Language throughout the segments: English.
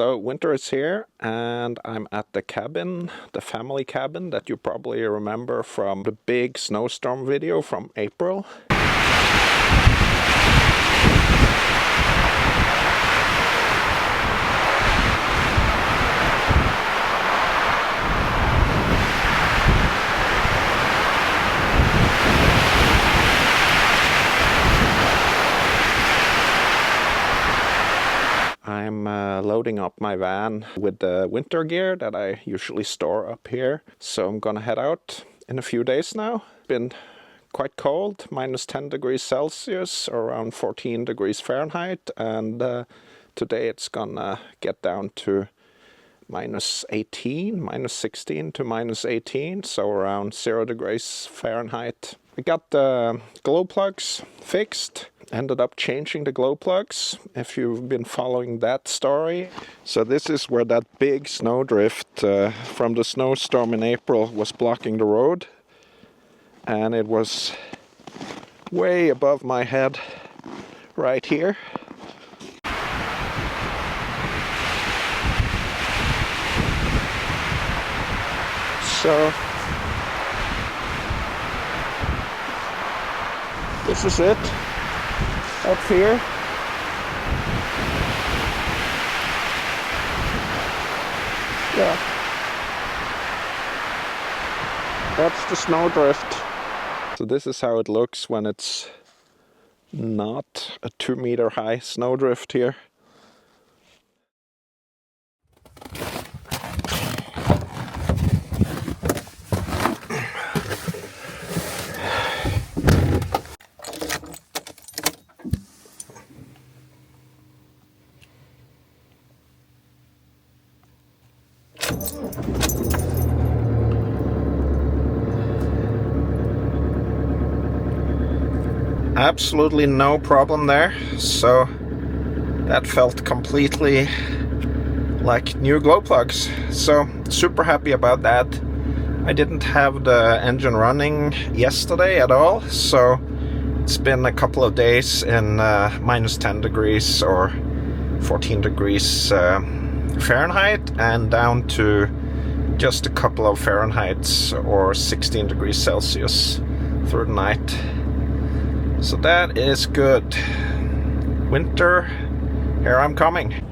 So winter is here and I'm at the cabin, the family cabin that you probably remember from the big snowstorm video from April. I'm loading up my van with the winter gear that I usually store up here. So I'm gonna head out in a few days now. It's been quite cold, minus 10 degrees Celsius, around 14 degrees Fahrenheit. And today it's gonna get down to minus 18, minus 16 to minus 18. So around 0 degrees Fahrenheit. I got the glow plugs fixed. Ended up changing the glow plugs, if you've been following that story. So this is where that big snowdrift from the snowstorm in April was blocking the road. And it was way above my head right here. So this is it. Up here. Yeah. That's the snowdrift. So this is how it looks when it's not a 2-meter high snowdrift here. Absolutely no problem there, so that felt completely like new glow plugs. So super happy about that. I didn't have the engine running yesterday at all, so it's been a couple of days in minus 10 degrees or 14 degrees Fahrenheit and down to just a couple of Fahrenheits or 16 degrees Celsius through the night. So that is good. Winter, here I'm coming.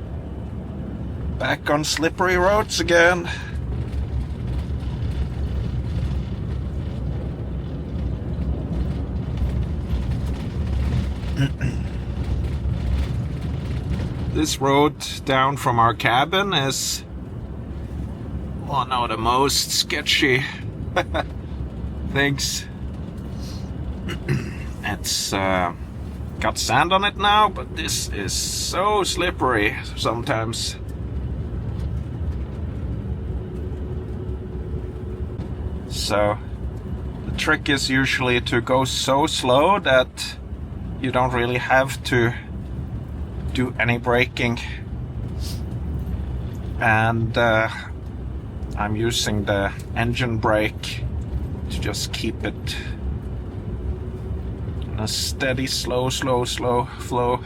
Back on slippery roads again. This road down from our cabin is one of the most sketchy things. It's got sand on it now, but this is so slippery sometimes. So the trick is usually to go so slow that you don't really have to do any braking. And I'm using the engine brake to just keep it a steady, slow flow.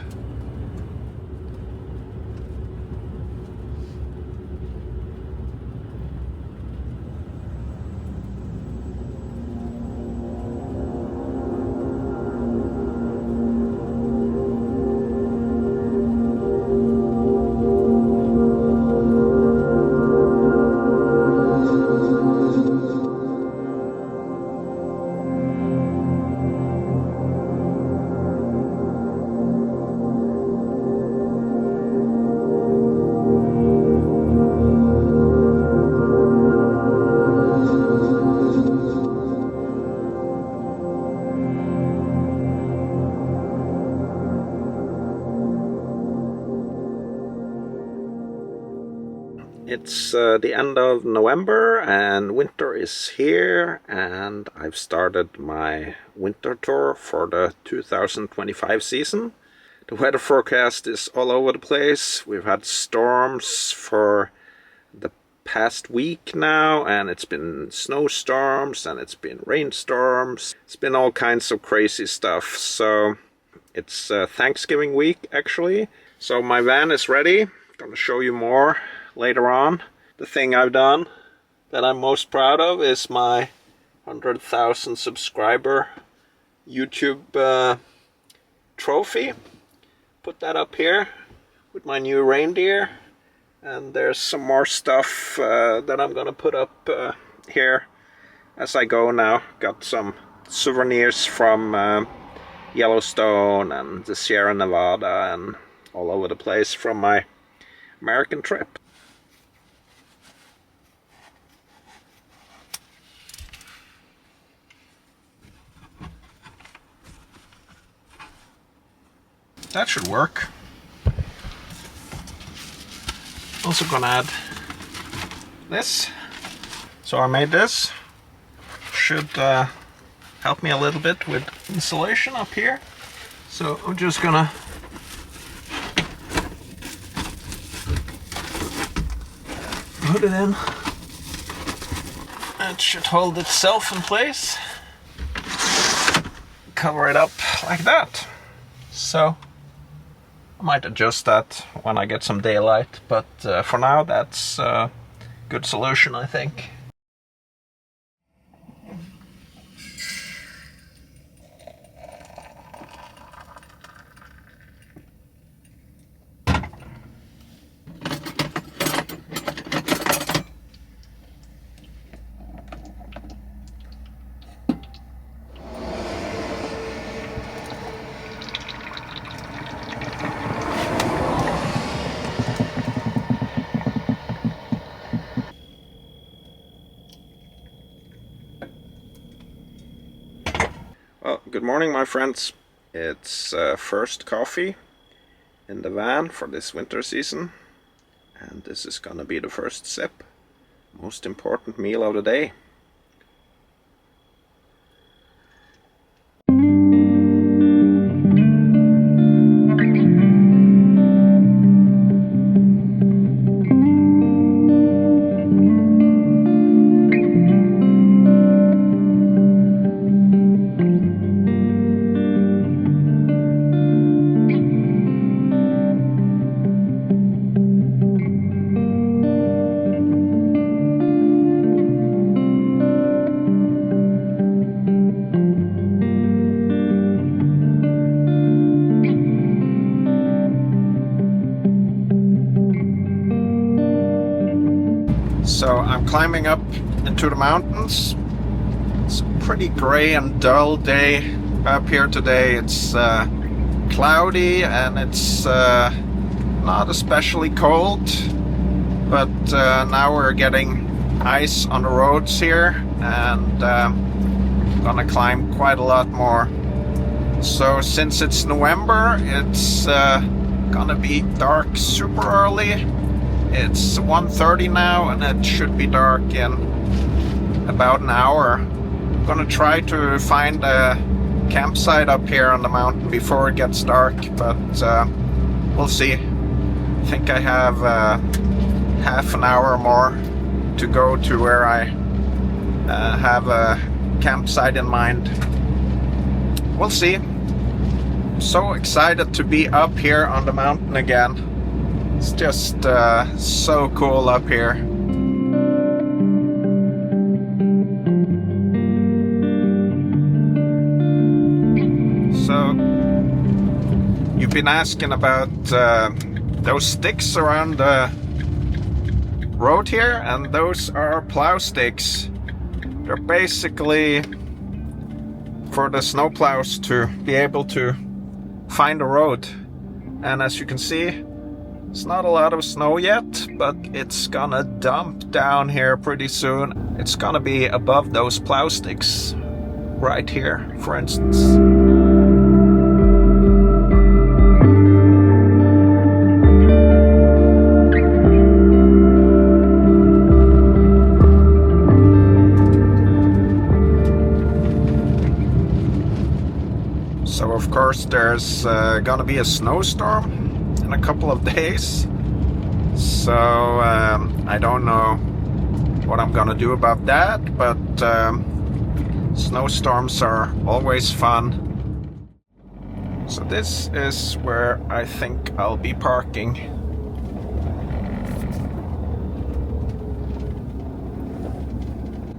It's the end of November and winter is here, and I've started my winter tour for the 2025 season. The weather forecast is all over the place. We've had storms for the past week now, and it's been snowstorms and it's been rainstorms. It's been all kinds of crazy stuff. So it's Thanksgiving week actually. So my van is ready Gonna show you more later on. The thing I've done that I'm most proud of is my 100,000 subscriber YouTube trophy. Put that up here with my new reindeer, and there's some more stuff that I'm gonna put up here as I go now. Got some souvenirs from Yellowstone and the Sierra Nevada and all over the place from my American trip. That should work. Also gonna add this. So I made this. Should help me a little bit with insulation up here. So I'm just gonna put it in. It should hold itself in place. Cover it up like that. So I might adjust that when I get some daylight, but for now that's a good solution, I think. Well, good morning, my friends. It's first coffee in the van for this winter season, and this is gonna be the first sip. Most important meal of the day. So I'm climbing up into the mountains. It's a pretty gray and dull day up here today. It's cloudy and it's not especially cold, but now we're getting ice on the roads here, and gonna climb quite a lot more. So since it's November, it's gonna be dark super early. It's 1:30 now, and it should be dark in about an hour. I'm gonna try to find a campsite up here on the mountain before it gets dark, but we'll see. I think I have half an hour more to go to where I have a campsite in mind. We'll see. I'm so excited to be up here on the mountain again. It's just so cool up here. So, you've been asking about those sticks around the road here, and those are plow sticks. They're basically for the snowplows to be able to find a road. And as you can see, it's not a lot of snow yet, but it's gonna dump down here pretty soon. It's gonna be above those plow sticks right here, for instance. So of course there's gonna be a snowstorm in a couple of days, so I don't know what I'm gonna do about that, but snowstorms are always fun. So this is where I think I'll be parking.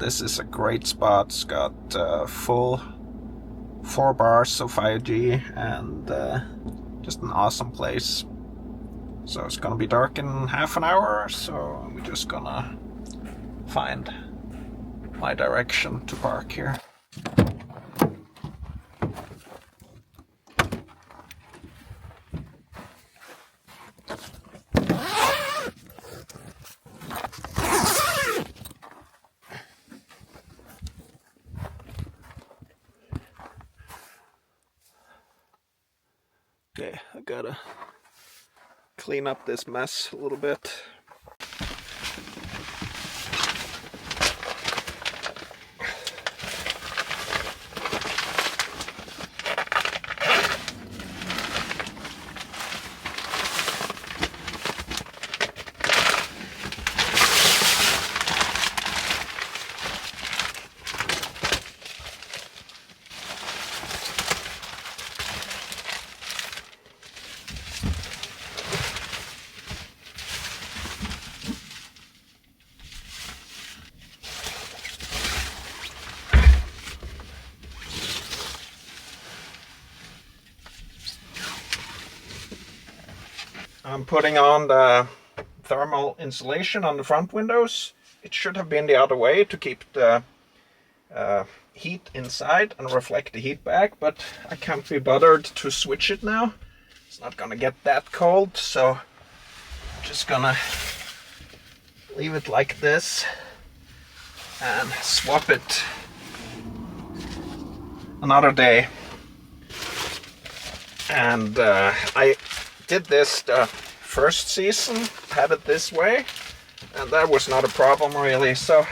this is a great spot. It's got full 4 bars of 5G and just an awesome place. So it's gonna be dark in half an hour, so we're just gonna find my direction to park here. Okay, I gotta clean up this mess a little bit. I'm putting on the thermal insulation on the front windows. It should have been the other way to keep the heat inside and reflect the heat back, but I can't be bothered to switch it now. It's not gonna get that cold, so I'm just gonna leave it like this and swap it another day. And I did this the first season, had it this way, and that was not a problem really, so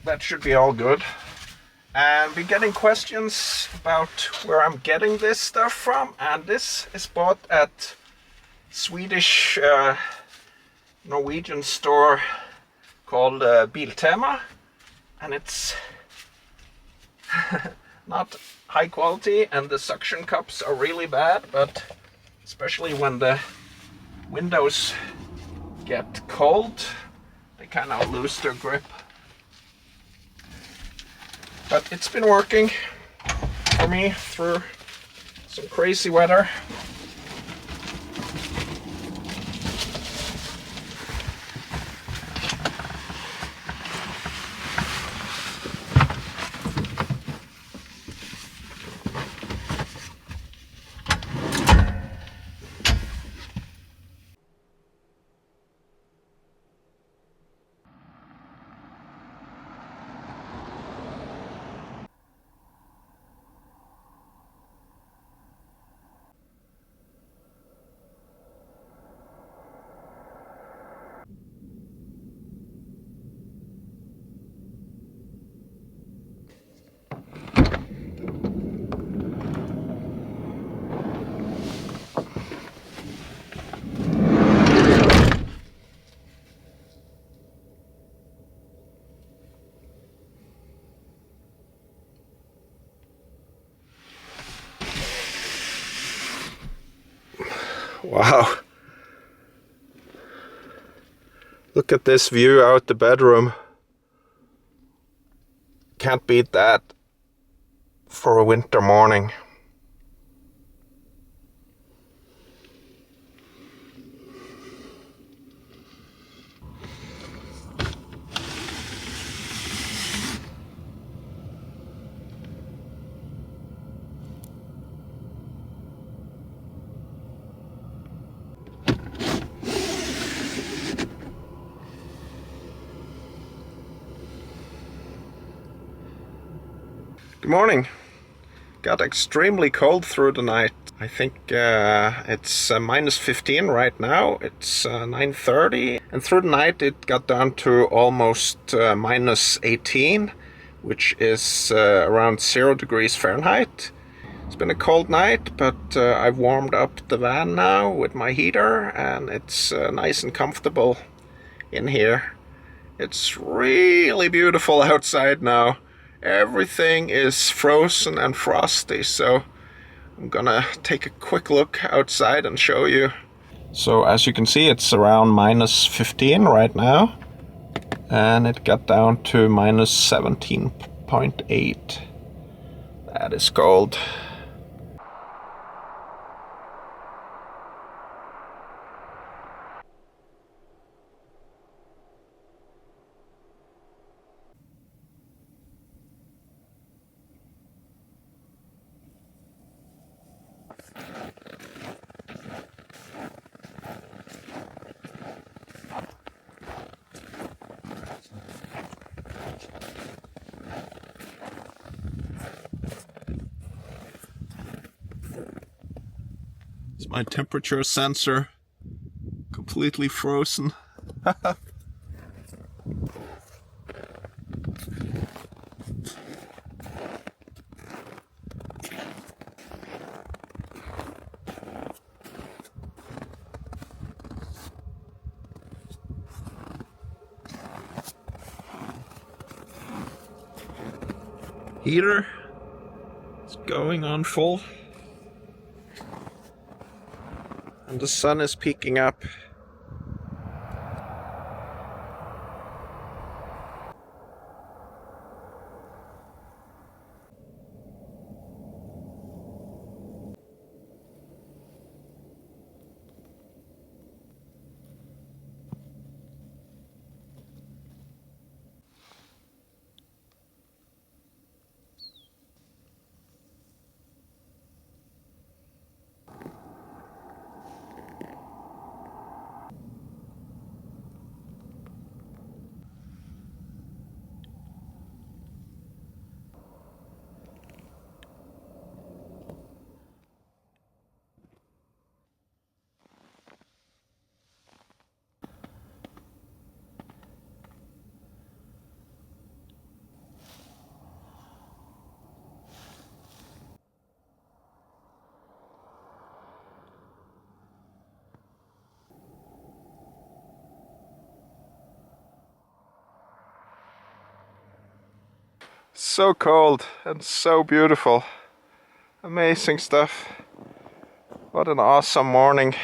that should be all good. And we're getting questions about where I'm getting this stuff from, and this is bought at Swedish Norwegian store called Biltema, and it's not high quality, and the suction cups are really bad, but especially when the windows get cold, they kind of lose their grip. But it's been working for me through some crazy weather. Wow. Look at this view out the bedroom. Can't beat that for a winter morning. Good morning. Got extremely cold through the night. I think it's minus 15 right now. It's 9:30, and through the night it got down to almost minus 18, which is around 0 degrees Fahrenheit. It's been a cold night, but I've warmed up the van now with my heater, and it's nice and comfortable in here. It's really beautiful outside now. Everything is frozen and frosty, so I'm gonna take a quick look outside and show you. So as you can see, it's around minus 15 right now, and it got down to minus 17.8. That is cold. It's my temperature sensor, completely frozen. Heater is going on full, and the sun is peeking up. So cold and so beautiful. Amazing stuff. What an awesome morning.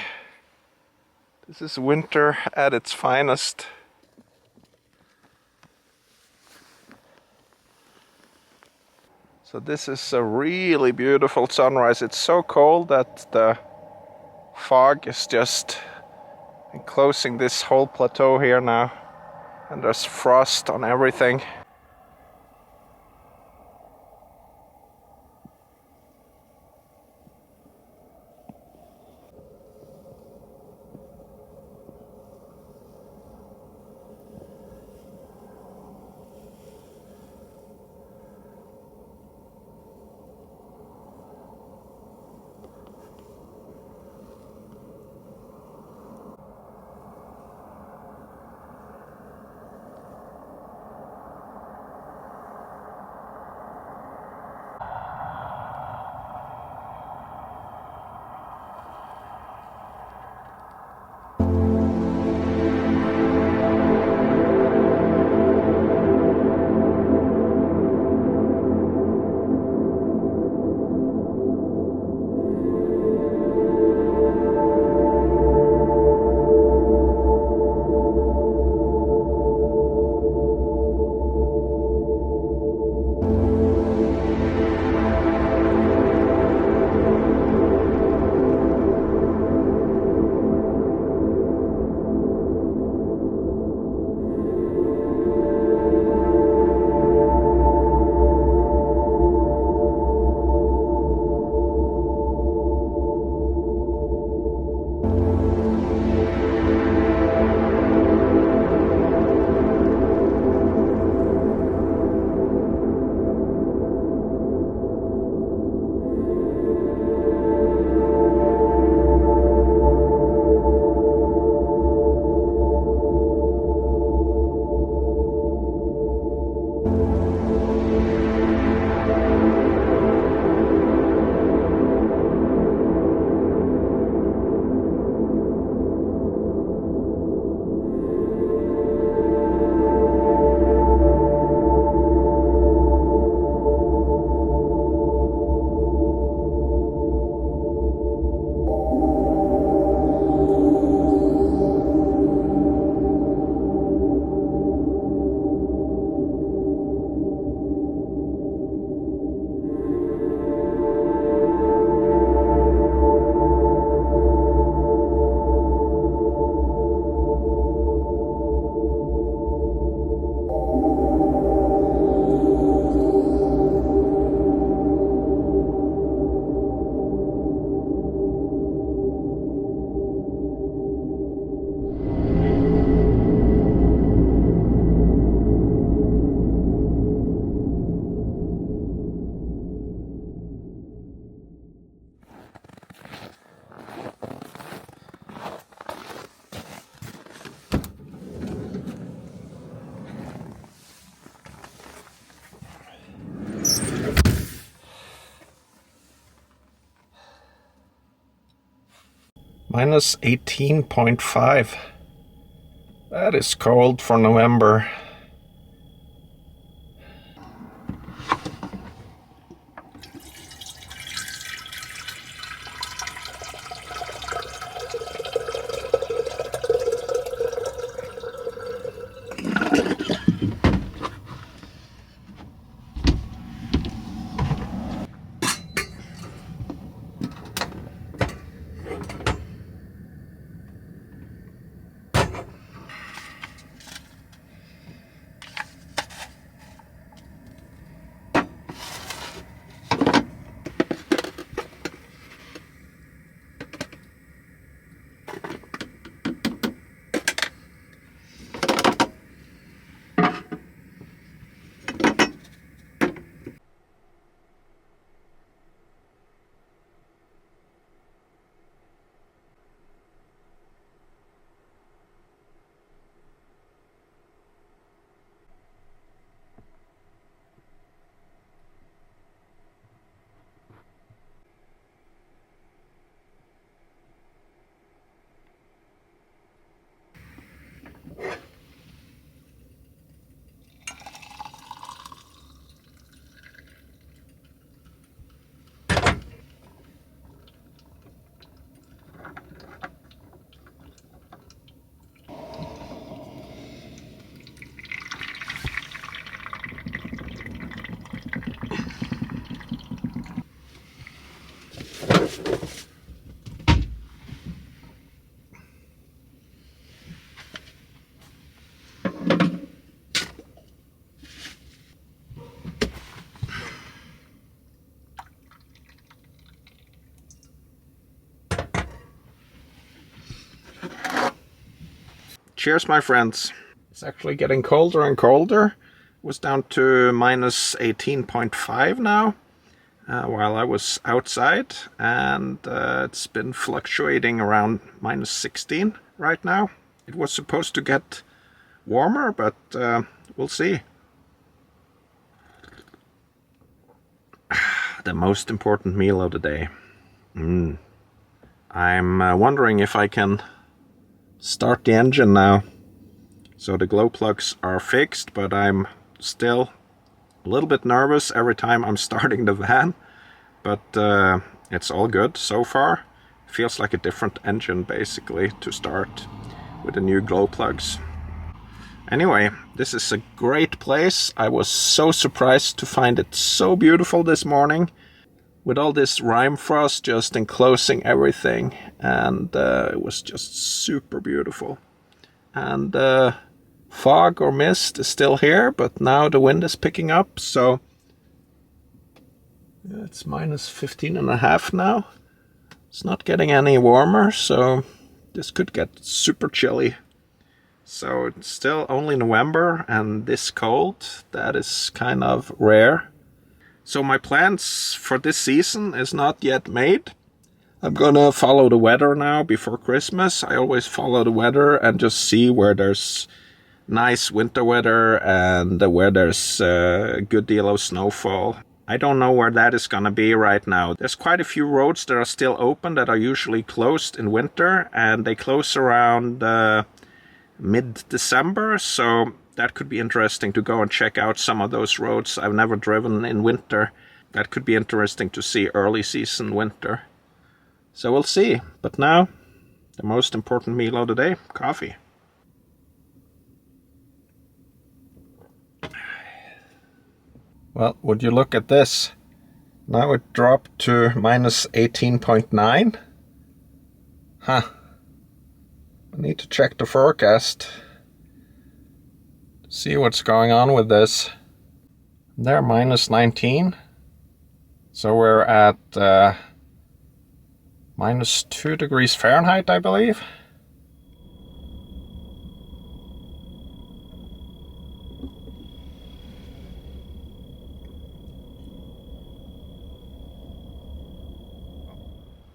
This is winter at its finest. So this is a really beautiful sunrise. It's so cold that the fog is just enclosing this whole plateau here now. And there's frost on everything. minus 18.5. That is cold for November. Cheers, my friends. It's actually getting colder and colder. It was down to minus 18.5 now while I was outside, and it's been fluctuating around minus 16 right now. It was supposed to get warmer, but we'll see. The most important meal of the day. I'm wondering if I can start the engine now. So the glow plugs are fixed, but I'm still a little bit nervous every time I'm starting the van. But it's all good so far. Feels like a different engine basically to start with the new glow plugs. Anyway, this is a great place. I was so surprised to find it so beautiful this morning, with all this rime frost just enclosing everything, and it was just super beautiful. And fog or mist is still here, but now the wind is picking up, so yeah, it's minus 15.5 now. It's not getting any warmer, so this could get super chilly. So it's still only November and this cold. That is kind of rare. So my plans for this season is not yet made. I'm gonna follow the weather now before Christmas. I always follow the weather and just see where there's nice winter weather and where there's a good deal of snowfall. I don't know where that is gonna be right now. There's quite a few roads that are still open that are usually closed in winter, and they close around mid-December, so that could be interesting to go and check out some of those roads. I've never driven in winter. That could be interesting to see early season winter. So we'll see. But now, the most important meal of the day, coffee. Well, would you look at this? Now it dropped to minus 18.9. Huh. I need to check the forecast. See what's going on with this. They're minus 19. So we're at minus 2 degrees Fahrenheit, I believe.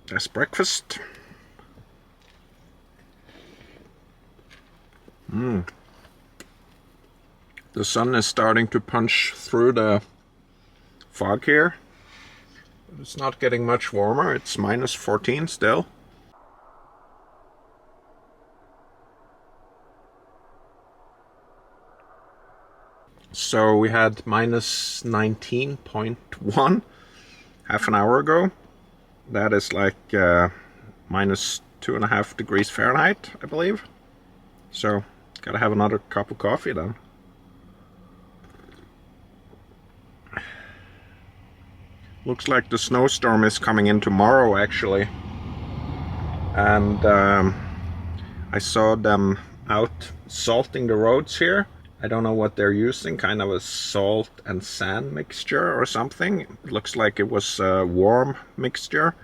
That's breakfast. The sun is starting to punch through the fog here. But it's not getting much warmer. It's minus 14 still. So we had minus 19.1 half an hour ago. That is like minus 2.5 degrees Fahrenheit, I believe. So gotta have another cup of coffee then. Looks like the snowstorm is coming in tomorrow actually. And I saw them out salting the roads here. I don't know what they're using, kind of a salt and sand mixture or something. It looks like it was a warm mixture.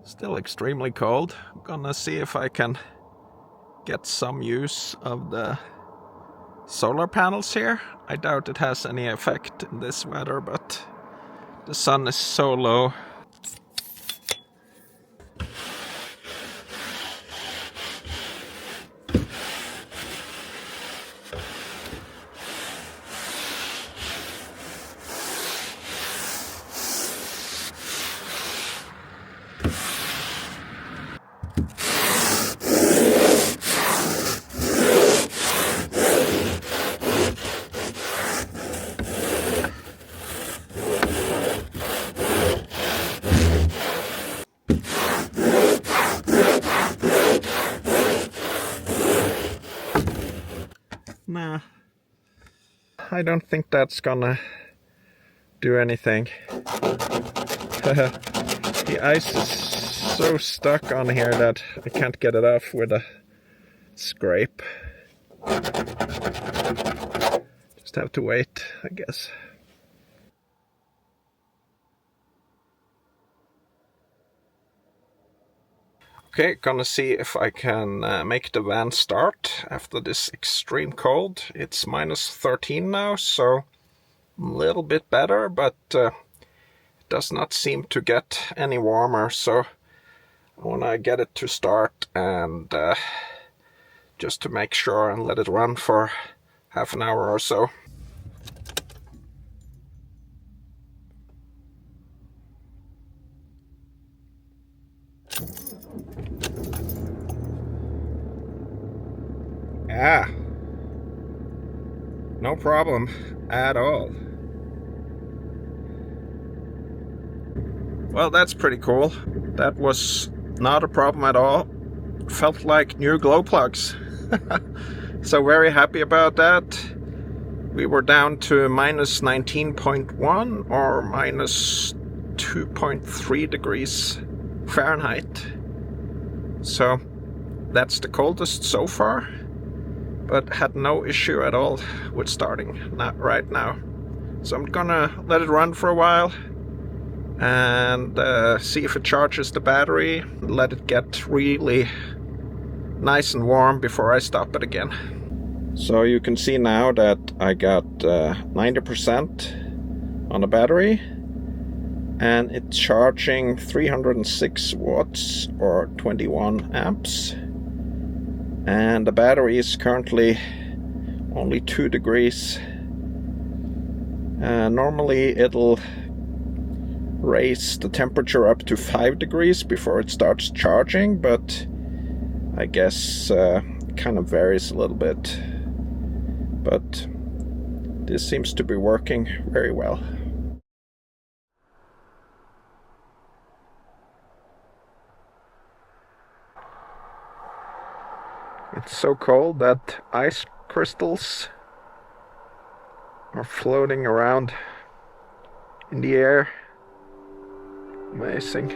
Still extremely cold. I'm gonna see if I can get some use of the solar panels here. I doubt it has any effect in this weather, but the sun is so low. Nah, I don't think that's gonna do anything. The ice is so stuck on here that I can't get it off with a scrape. Just have to wait, I guess. Okay, gonna see if I can make the van start after this extreme cold. It's minus 13 now, so a little bit better, but it does not seem to get any warmer, so I wanna get it to start and just to make sure and let it run for half an hour or so. Ah, no problem at all. Well, that's pretty cool. That was not a problem at all. Felt like new glow plugs. So very happy about that. We were down to minus 19.1 or minus 2.3 degrees Fahrenheit. So that's the coldest so far, but had no issue at all with starting right now. So I'm gonna let it run for a while and see if it charges the battery, let it get really nice and warm before I stop it again. So you can see now that I got 90% on the battery and it's charging 306 watts or 21 amps, and the battery is currently only 2 degrees. Normally it'll raise the temperature up to 5 degrees before it starts charging, but I guess it kind of varies a little bit. But this seems to be working very well. It's so cold that ice crystals are floating around in the air. Amazing.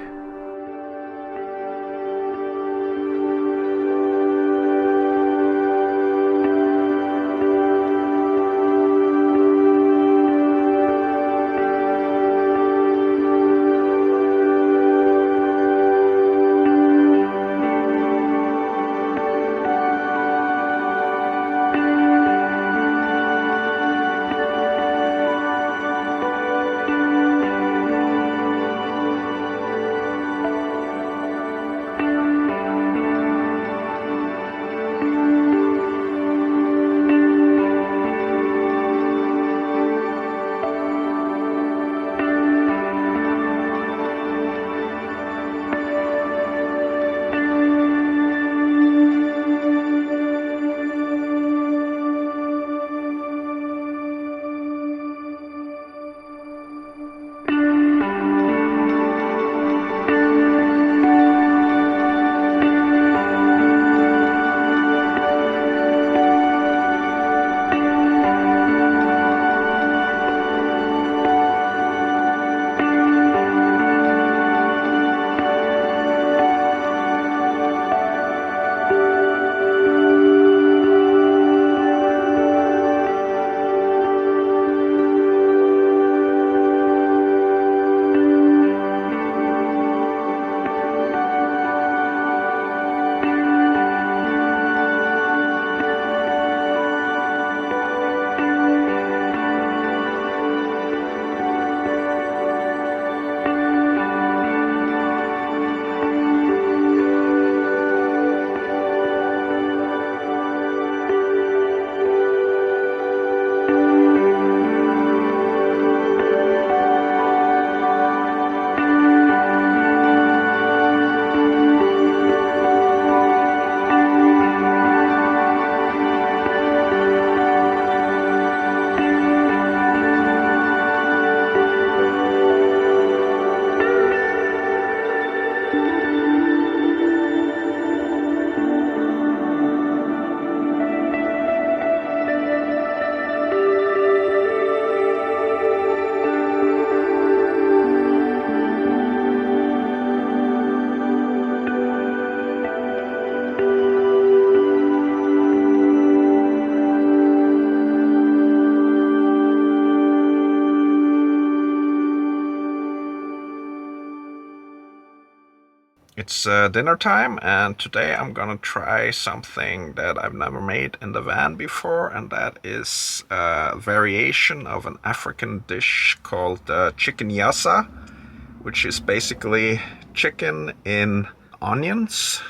It's dinner time, and today I'm gonna try something that I've never made in the van before, and that is a variation of an African dish called chicken yassa, which is basically chicken in onions.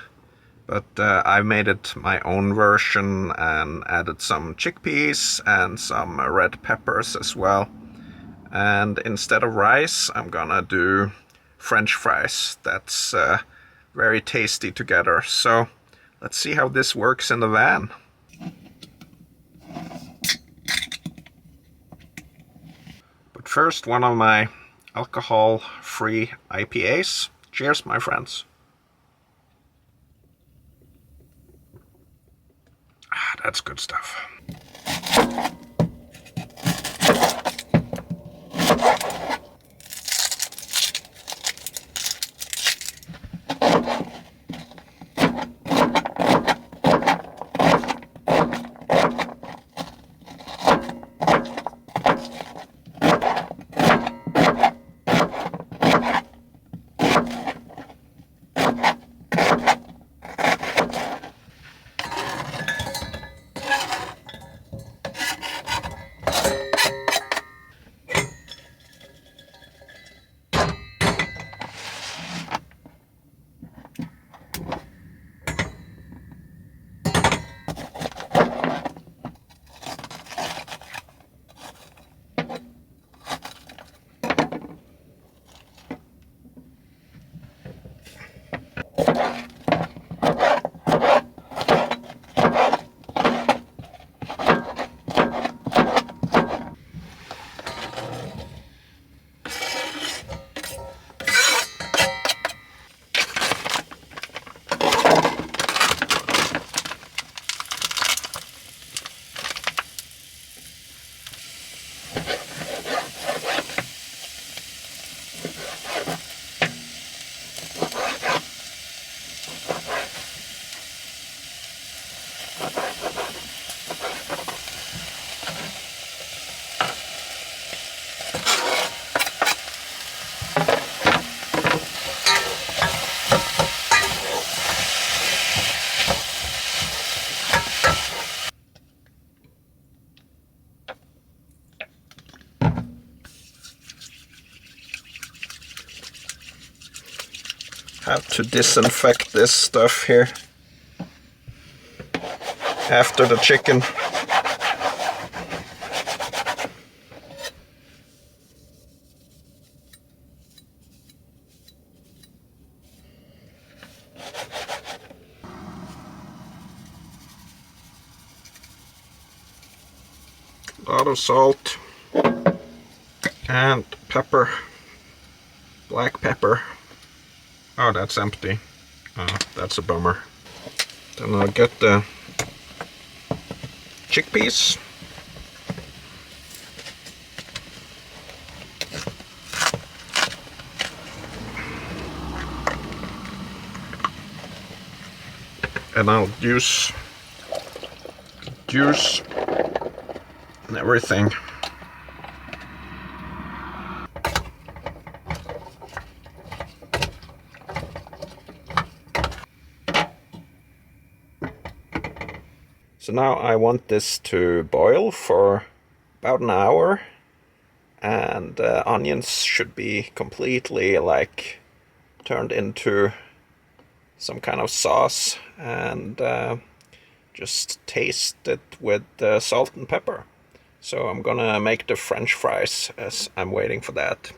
But I made it my own version and added some chickpeas and some red peppers as well. And instead of rice, I'm gonna do French fries. That's very tasty together. So let's see how this works in the van. But first, one of my alcohol-free IPAs. Cheers, my friends. Ah, that's good stuff. Have to disinfect this stuff here after the chicken. A lot of salt and pepper, black pepper. Oh, that's empty. Oh, that's a bummer. Then I'll get the chickpeas. And I'll use juice and everything. So now I want this to boil for about an hour, and onions should be completely like turned into some kind of sauce, and just taste it with salt and pepper. So I'm gonna make the French fries as I'm waiting for that.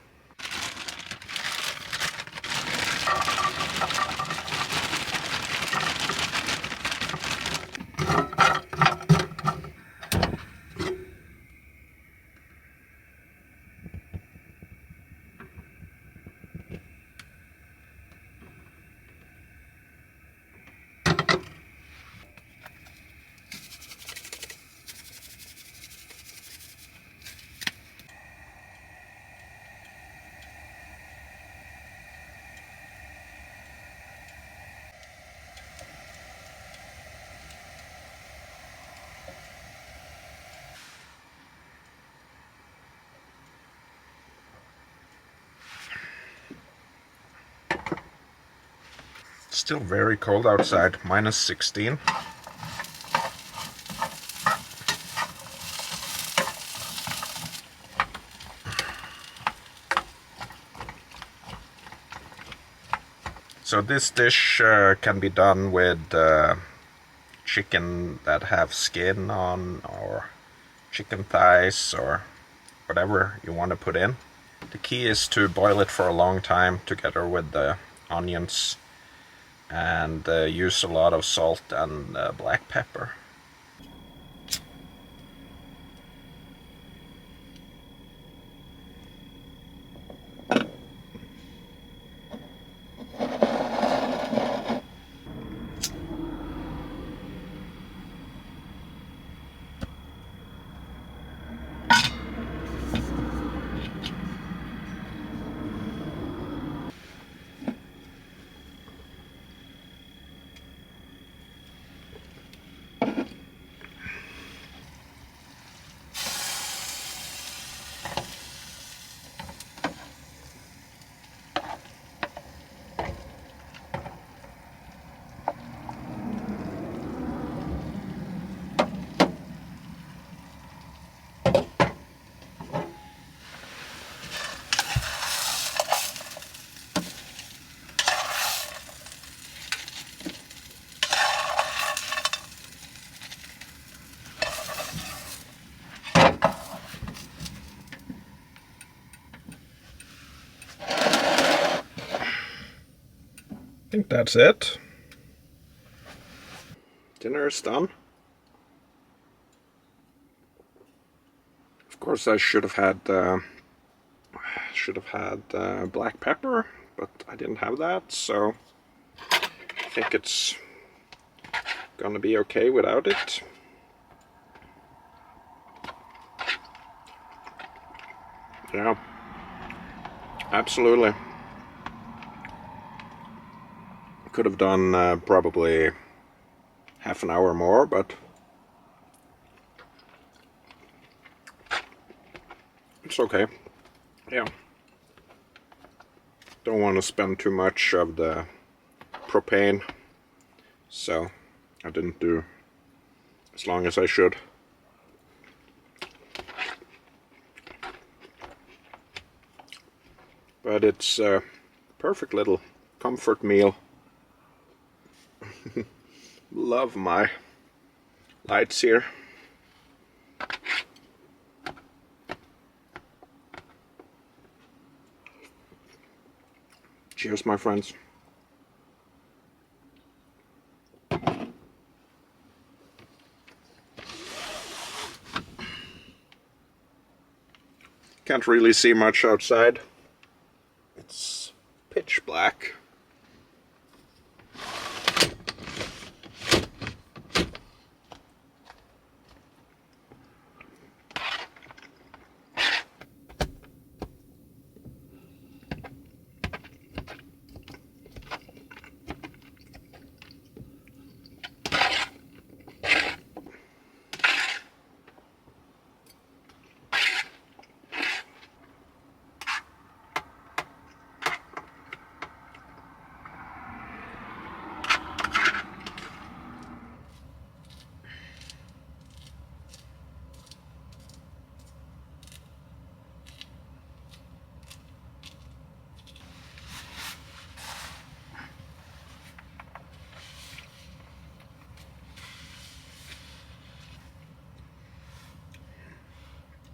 Still very cold outside, minus 16. So this dish can be done with chicken that have skin on, or chicken thighs, or whatever you want to put in. The key is to boil it for a long time together with the onions, and use a lot of salt and black pepper. I think that's it. Dinner is done. Of course, I should have had black pepper, but I didn't have that, so I think it's gonna be okay without it. Yeah, absolutely. Could have done probably half an hour more, but it's okay. Yeah. Don't want to spend too much of the propane, so I didn't do as long as I should. But it's a perfect little comfort meal. Love my lights here. Cheers, my friends. Can't really see much outside. It's pitch black.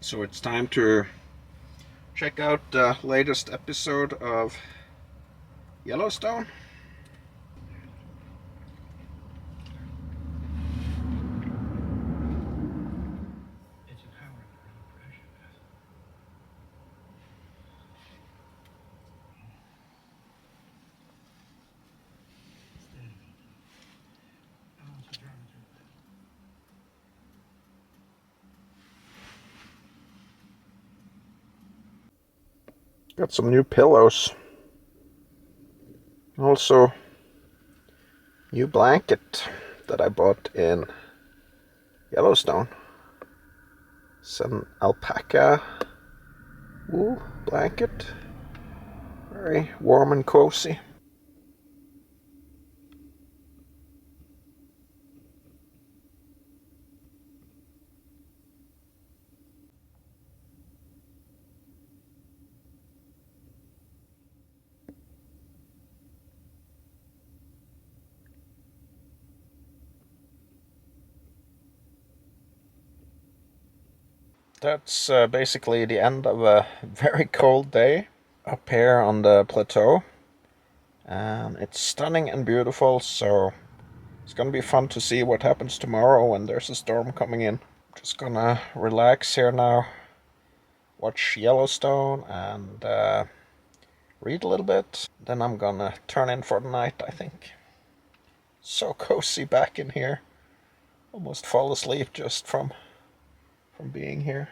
So it's time to check out the latest episode of Yellowstone. Got some new pillows. Also, new blanket that I bought in Yellowstone. It's an alpaca wool blanket. Very warm and cozy. That's basically the end of a very cold day up here on the plateau. And it's stunning and beautiful, so it's gonna be fun to see what happens tomorrow when there's a storm coming in. Just gonna relax here now, watch Yellowstone, and read a little bit. Then I'm gonna turn in for the night, I think. So cozy back in here. Almost fall asleep just from being here.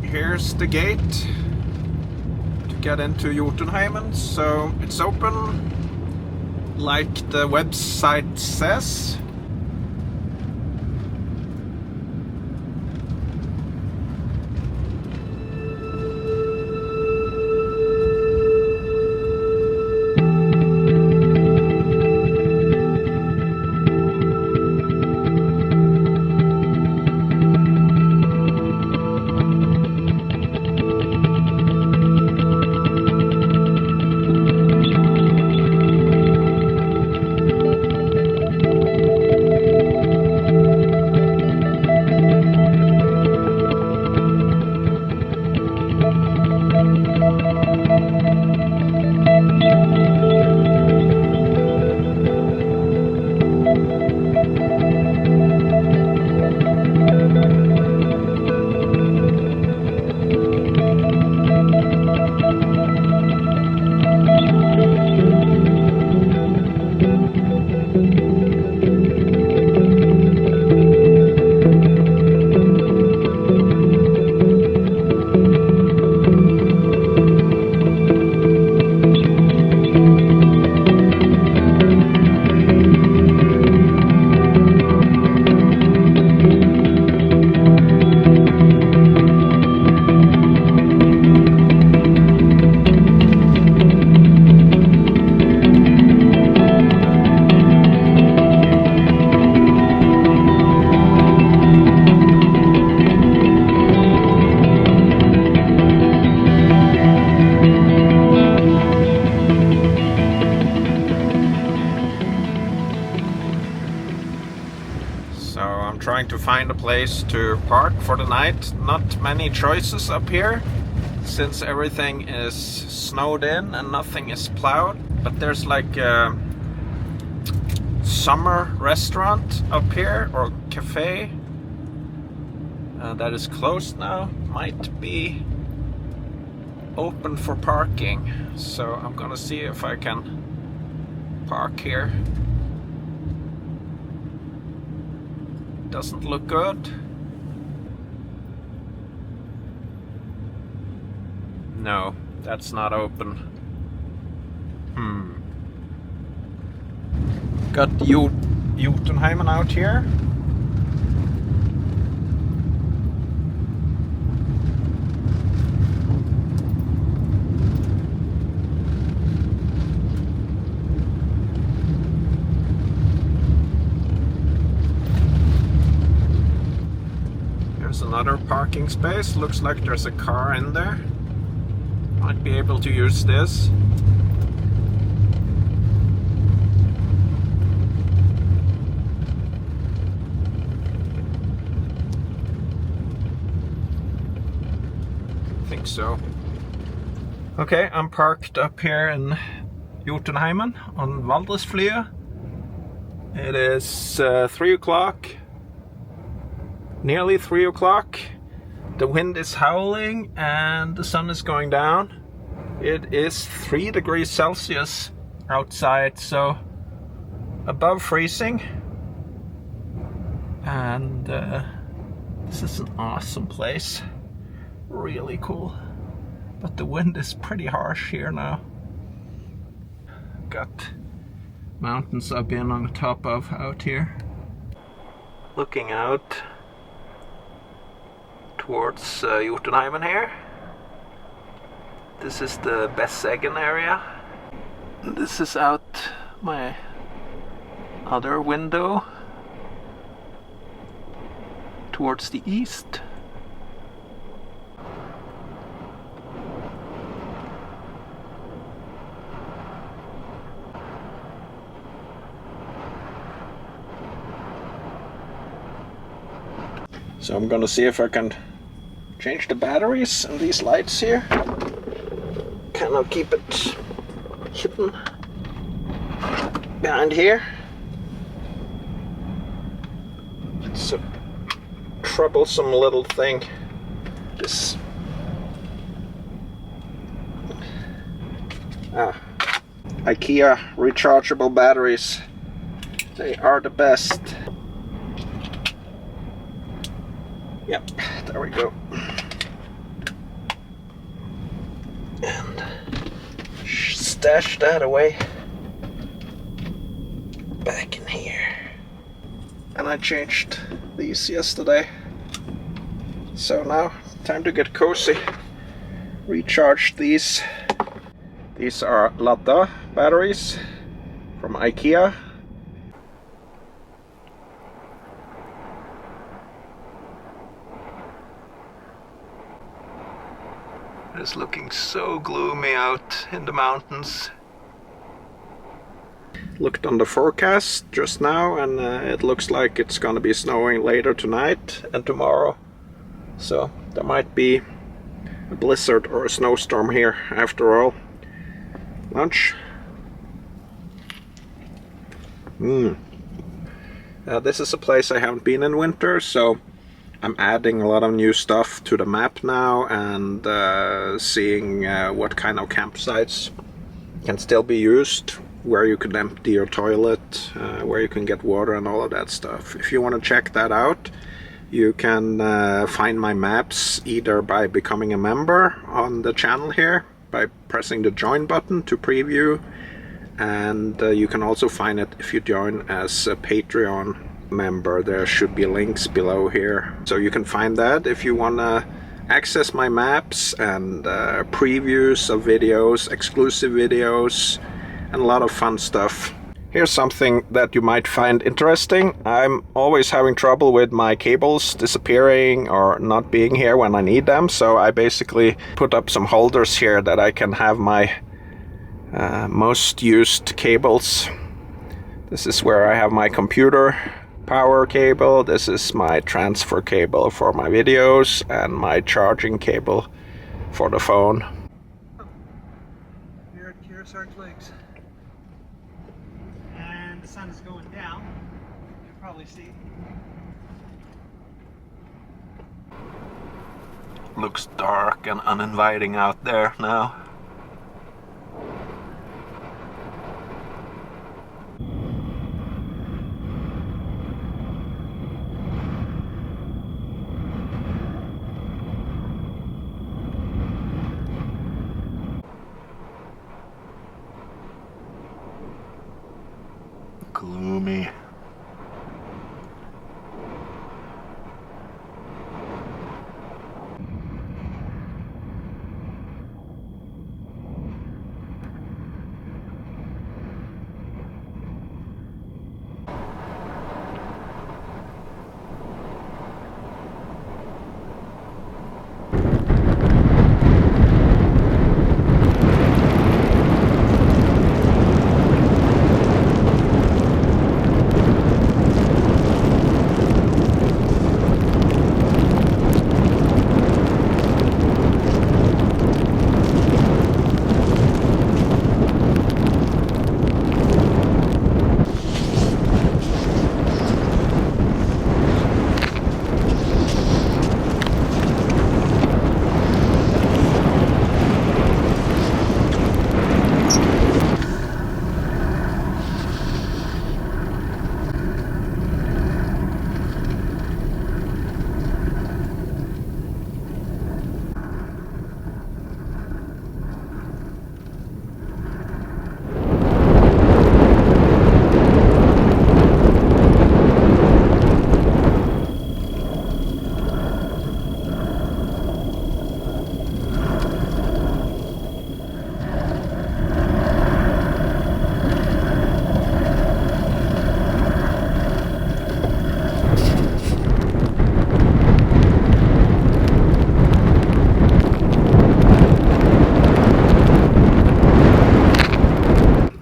Here's the gate to get into Jotunheimen, so it's open like the website says. place to park for the night. Not many choices up here, since everything is snowed in and nothing is plowed. But there's like a summer restaurant up here, or cafe, that is closed now. Might be open for parking, so I'm gonna see if I can park here. Doesn't look good. No, that's not open. Got Jotunheimen out here. There's another parking space. Looks like there's a car in there. Might be able to use this. I think so. Okay, I'm parked up here in Jotunheimen on Valdresflyet. It is 3 o'clock. Nearly 3 o'clock. The wind is howling and the sun is going down. It is 3 degrees Celsius outside, so above freezing. And this is an awesome place. Really cool. But the wind is pretty harsh here now. Got mountains I've been on top of out here. Looking out towards Jotunheimen here. This is the Besseggen area. This is out my other window towards the east. So I'm gonna see if I can change the batteries and these lights here. Kind of keep it hidden behind here. It's a troublesome little thing. This IKEA rechargeable batteries. They are the best. Yep, there we go. And stash that away back in here. And I changed these yesterday. So now, time to get cozy. Recharge these. These are Ladda batteries from IKEA. It's looking so gloomy out in the mountains. Looked on the forecast just now and it looks like it's gonna be snowing later tonight and tomorrow. So there might be a blizzard or a snowstorm here after all. Lunch. This is a place I haven't been in winter, so I'm adding a lot of new stuff to the map now and seeing what kind of campsites can still be used, where you can empty your toilet, where you can get water and all of that stuff. If you want to check that out, you can find my maps either by becoming a member on the channel here, by pressing the join button to preview, and you can also find it if you join as a Patreon member. There should be links below here, so you can find that if you want to access my maps and previews of videos, exclusive videos, and a lot of fun stuff. Here's something that you might find interesting. I'm always having trouble with my cables disappearing or not being here when I need them, so I basically put up some holders here that I can have my most used cables. This is where I have my computer power cable. This is my transfer cable for my videos and my charging cable for the phone. Here at Kearsarge Lakes. And the sun is going down. You'll probably see. Looks dark and uninviting out there now. Gloomy.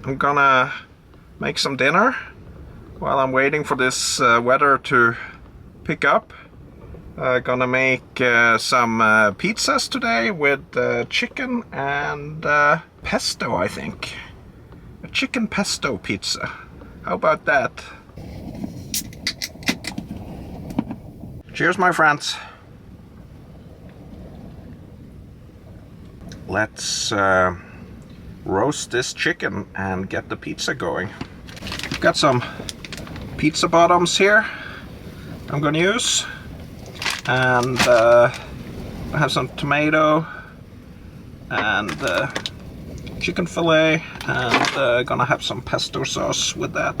I'm gonna make some dinner while I'm waiting for this weather to pick up. Gonna make some pizzas today with chicken and pesto, I think. A chicken pesto pizza. How about that? Cheers, my friends. Let's roast this chicken and get the pizza going. Got some pizza bottoms here I'm gonna use, and I have some tomato and chicken fillet, and gonna have some pesto sauce with that.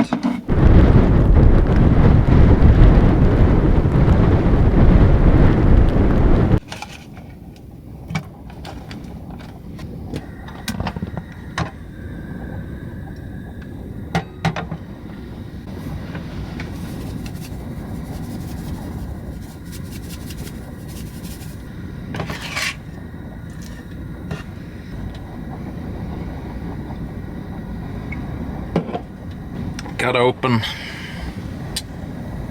Gotta open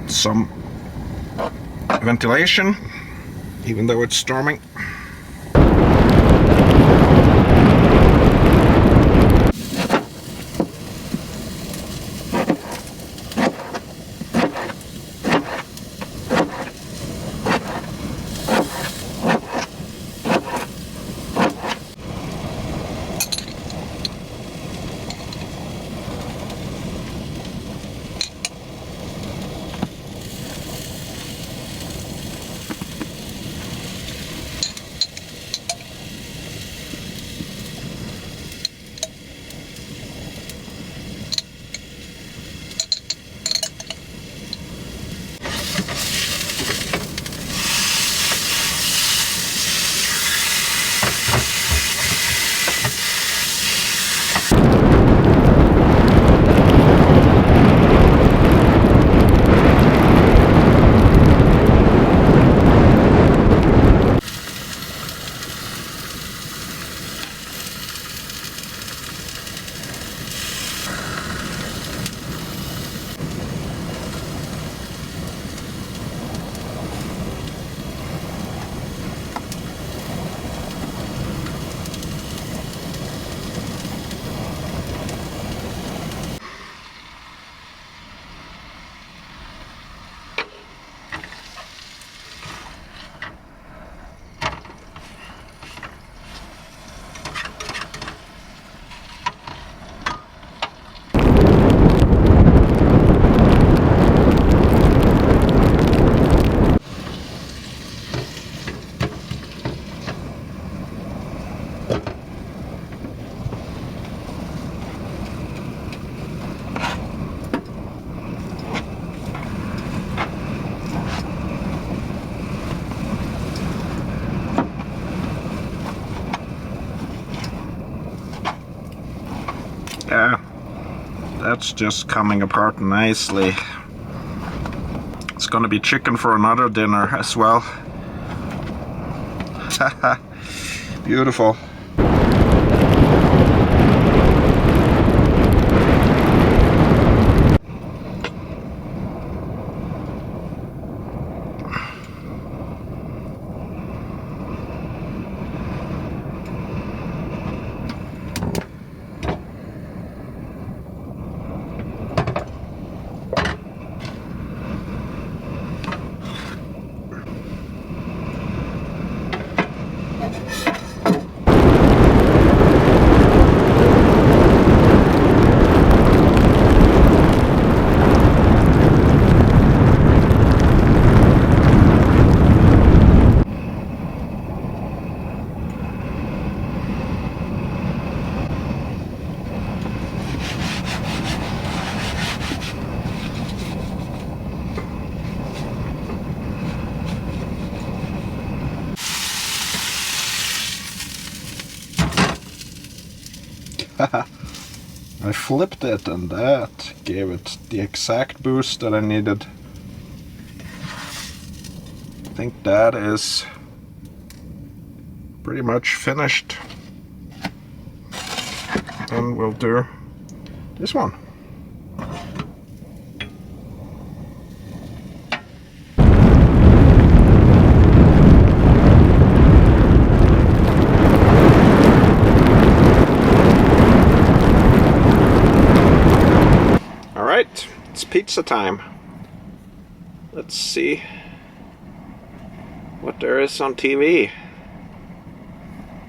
some ventilation, even though it's storming. that's just coming apart nicely. It's gonna be chicken for another dinner as well. Beautiful. I flipped it and that gave it the exact boost that I needed. I think that is pretty much finished. And we'll do this one. Alright, it's pizza time. Let's see what there is on TV.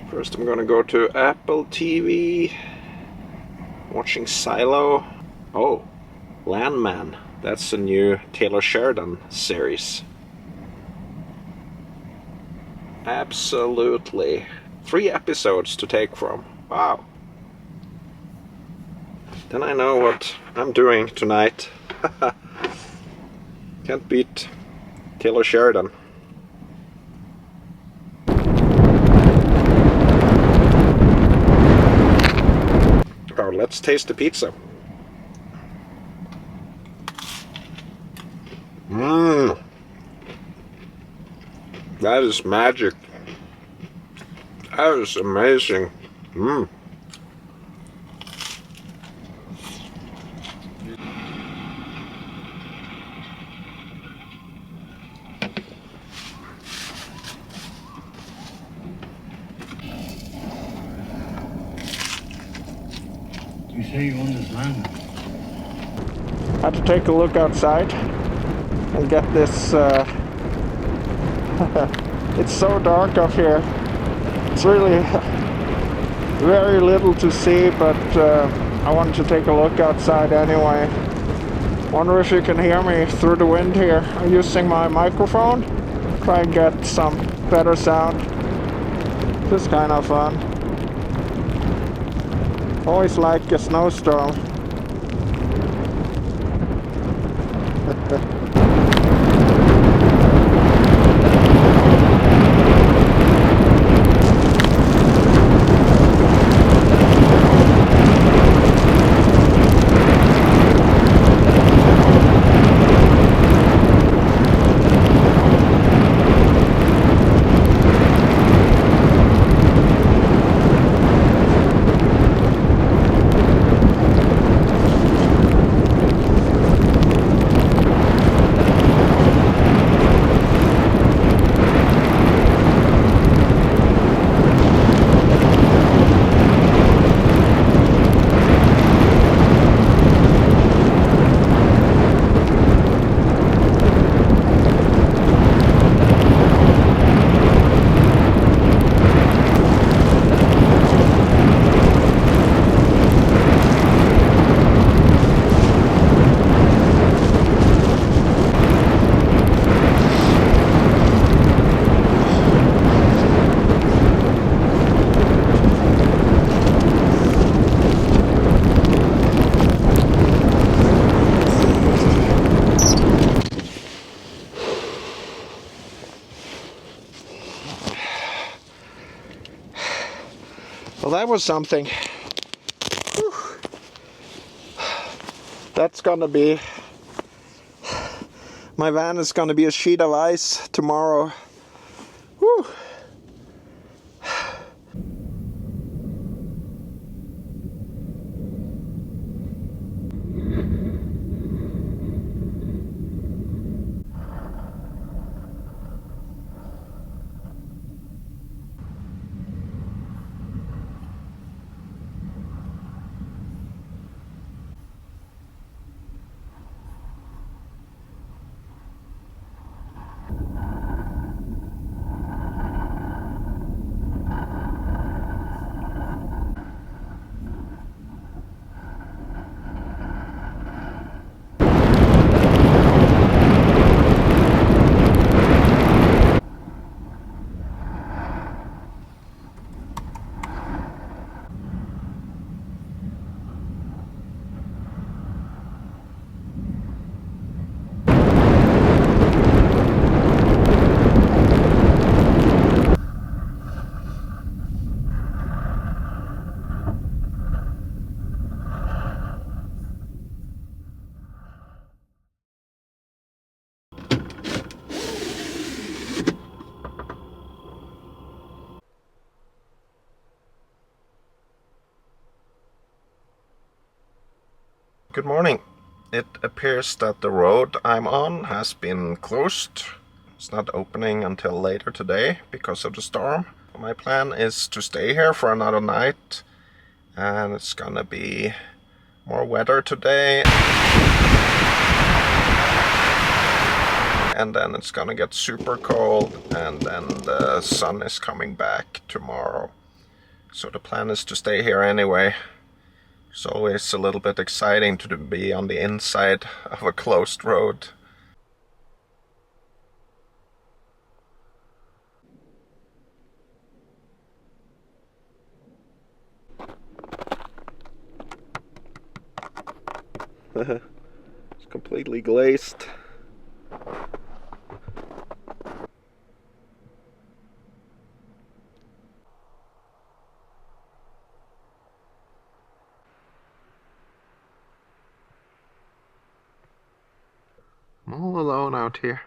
First I'm gonna go to Apple TV. Watching Silo. Oh, Landman. That's a new Taylor Sheridan series. Absolutely. 3 episodes to take from. Wow. Then I know what I'm doing tonight. Can't beat Taylor Sheridan. Oh, let's taste the pizza. Mmm. That is magic. That is amazing. Mmm. You say you own this land? Had to take a look outside and get this. It's so dark up here. It's really very little to see, but I wanted to take a look outside anyway. Wonder if you can hear me through the wind here. I'm using my microphone. Try and get some better sound. This is kind of fun. Always like a snowstorm. Well, that was something. Whew. That's gonna be... My van is gonna be a sheet of ice tomorrow. Whew. Good morning. It appears that the road I'm on has been closed. It's not opening until later today because of the storm. My plan is to stay here for another night, and it's gonna be more weather today. And then it's gonna get super cold, and then the sun is coming back tomorrow. So the plan is to stay here anyway. It's always a little bit exciting to be on the inside of a closed road. It's completely glazed. I'm all alone out here.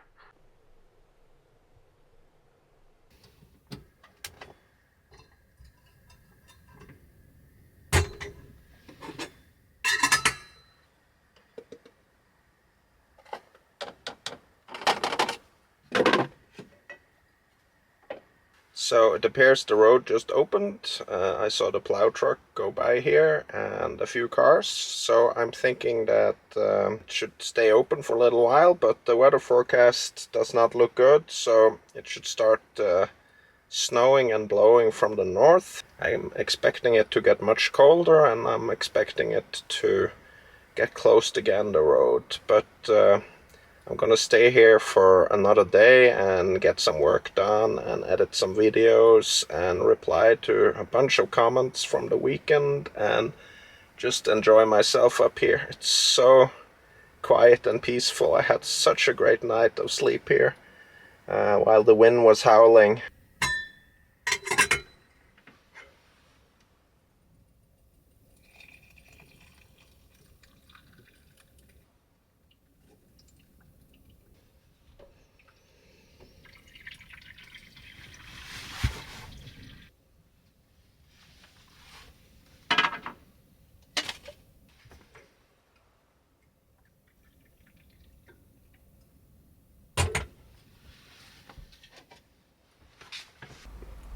So it appears the road just opened. I saw the plow truck go by here and a few cars. So I'm thinking that it should stay open for a little while, but the weather forecast does not look good. So it should start snowing and blowing from the north. I'm expecting it to get much colder, and I'm expecting it to get closed again, the road. But I'm gonna stay here for another day and get some work done and edit some videos and reply to a bunch of comments from the weekend and just enjoy myself up here. It's so quiet and peaceful. I had such a great night of sleep here while the wind was howling.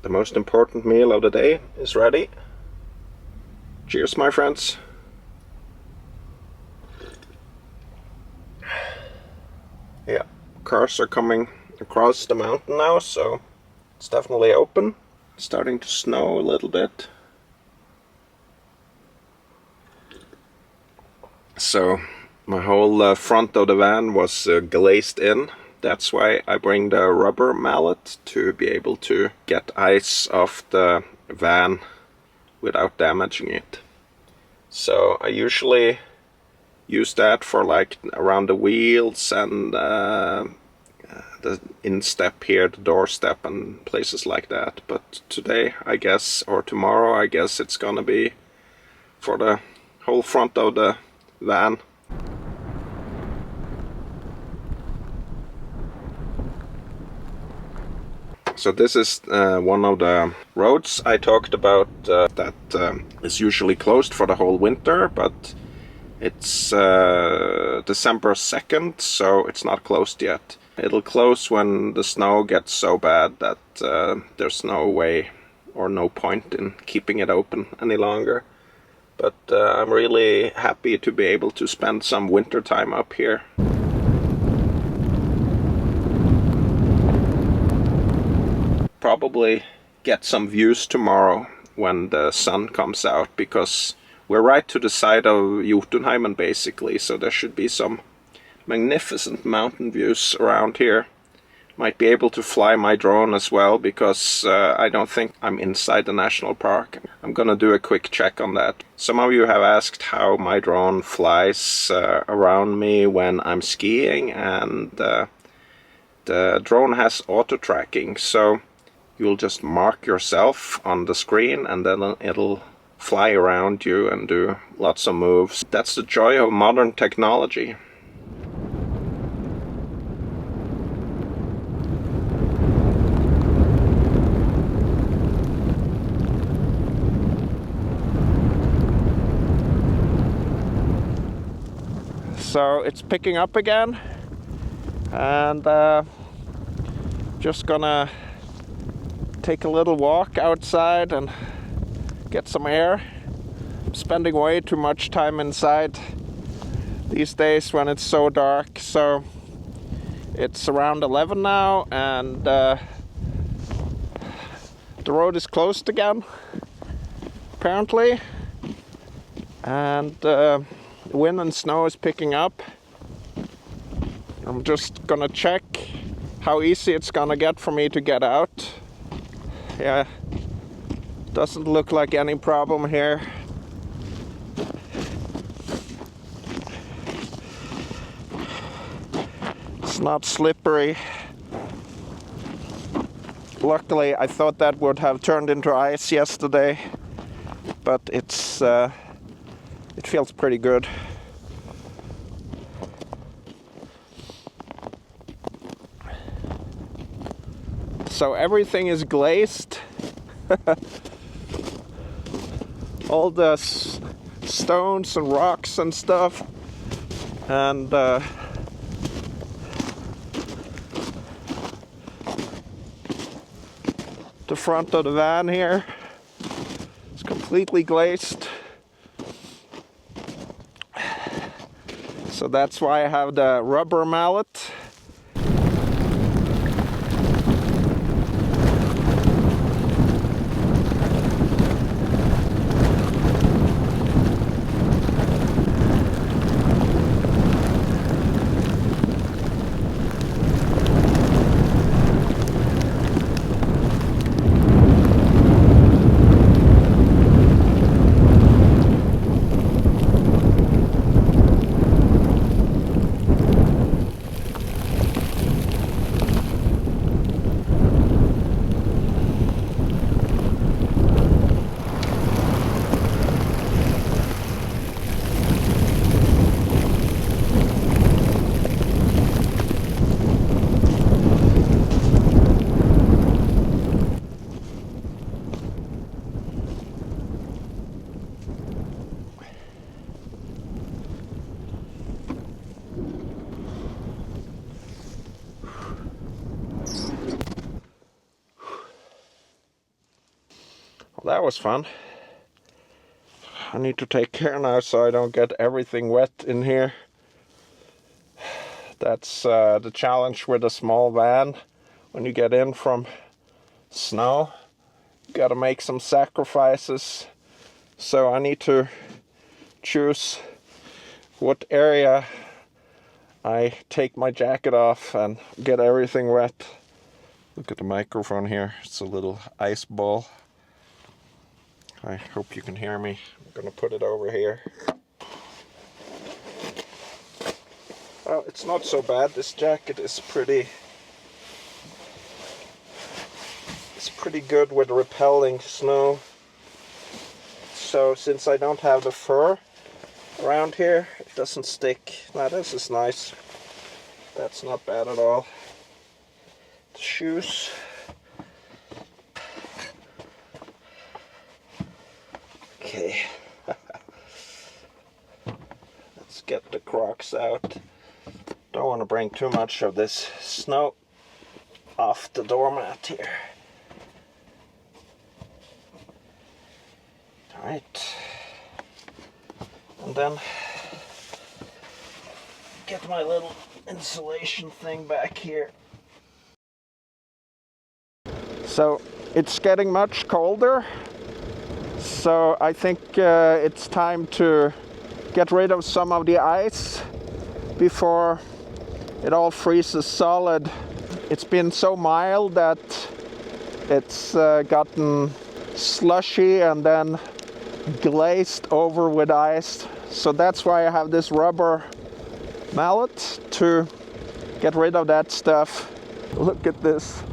The most important meal of the day is ready. Cheers, my friends. Yeah, cars are coming across the mountain now, so it's definitely open. It's starting to snow a little bit. So my whole front of the van was glazed in. That's why I bring the rubber mallet to be able to get ice off the van without damaging it. So I usually use that for like around the wheels and the instep here, the doorstep and places like that. But today, I guess, or tomorrow, I guess it's gonna be for the whole front of the van. So this is one of the roads I talked about that is usually closed for the whole winter, but it's December 2nd, so it's not closed yet. It'll close when the snow gets so bad that there's no way or no point in keeping it open any longer. But I'm really happy to be able to spend some winter time up here. Probably get some views tomorrow when the sun comes out, because we're right to the side of Jotunheimen basically, so there should be some magnificent mountain views around here. Might be able to fly my drone as well, because I don't think I'm inside the national park. I'm gonna do a quick check on that. Some of you have asked how my drone flies around me when I'm skiing, and the drone has auto tracking, so you'll just mark yourself on the screen and then it'll fly around you and do lots of moves. That's the joy of modern technology. So it's picking up again, and just gonna take a little walk outside and get some air. I'm spending way too much time inside these days when it's so dark. So it's around 11 now, and the road is closed again, apparently, and the wind and snow is picking up. I'm just gonna check how easy it's gonna get for me to get out. Yeah, doesn't look like any problem here. It's not slippery. Luckily, I thought that would have turned into ice yesterday, but it feels pretty good. So everything is glazed. All the stones and rocks and stuff, and the front of the van here is completely glazed. So that's why I have the rubber mallet. Well, that was fun. I need to take care now so I don't get everything wet in here. That's the challenge with a small van. When you get in from snow, you gotta make some sacrifices. So I need to choose what area I take my jacket off and get everything wet. Look at the microphone here, it's a little ice ball. I hope you can hear me. I'm gonna put it over here. Well, it's not so bad. This jacket is pretty good with repelling snow. So since I don't have the fur around here, it doesn't stick. Now this is nice. That's not bad at all. The shoes, get the Crocs out. Don't want to bring too much of this snow off the doormat here. Alright. And then get my little insulation thing back here. So it's getting much colder, so I think it's time to get rid of some of the ice before it all freezes solid. It's been so mild that it's gotten slushy and then glazed over with ice. So that's why I have this rubber mallet to get rid of that stuff. Look at this.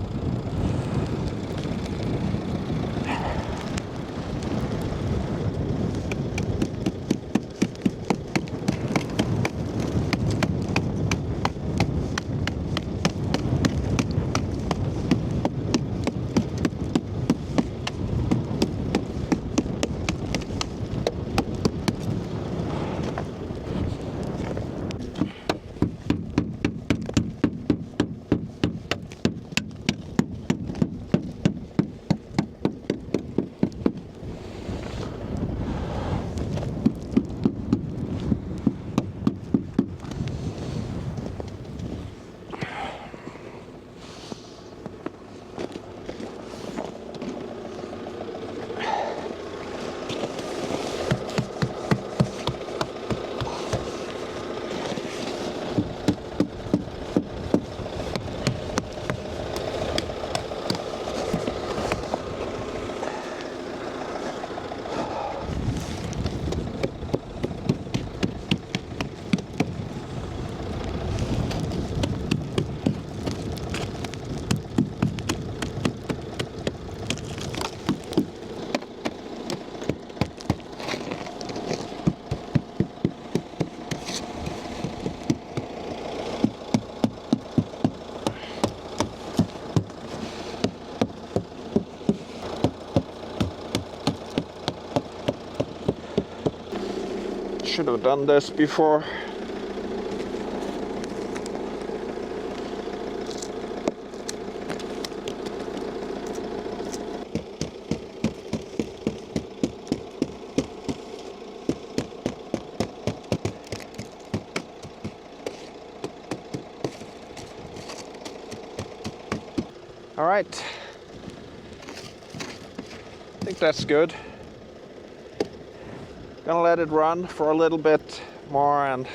Should have done this before. All right, I think that's good. Gonna let it run for a little bit more and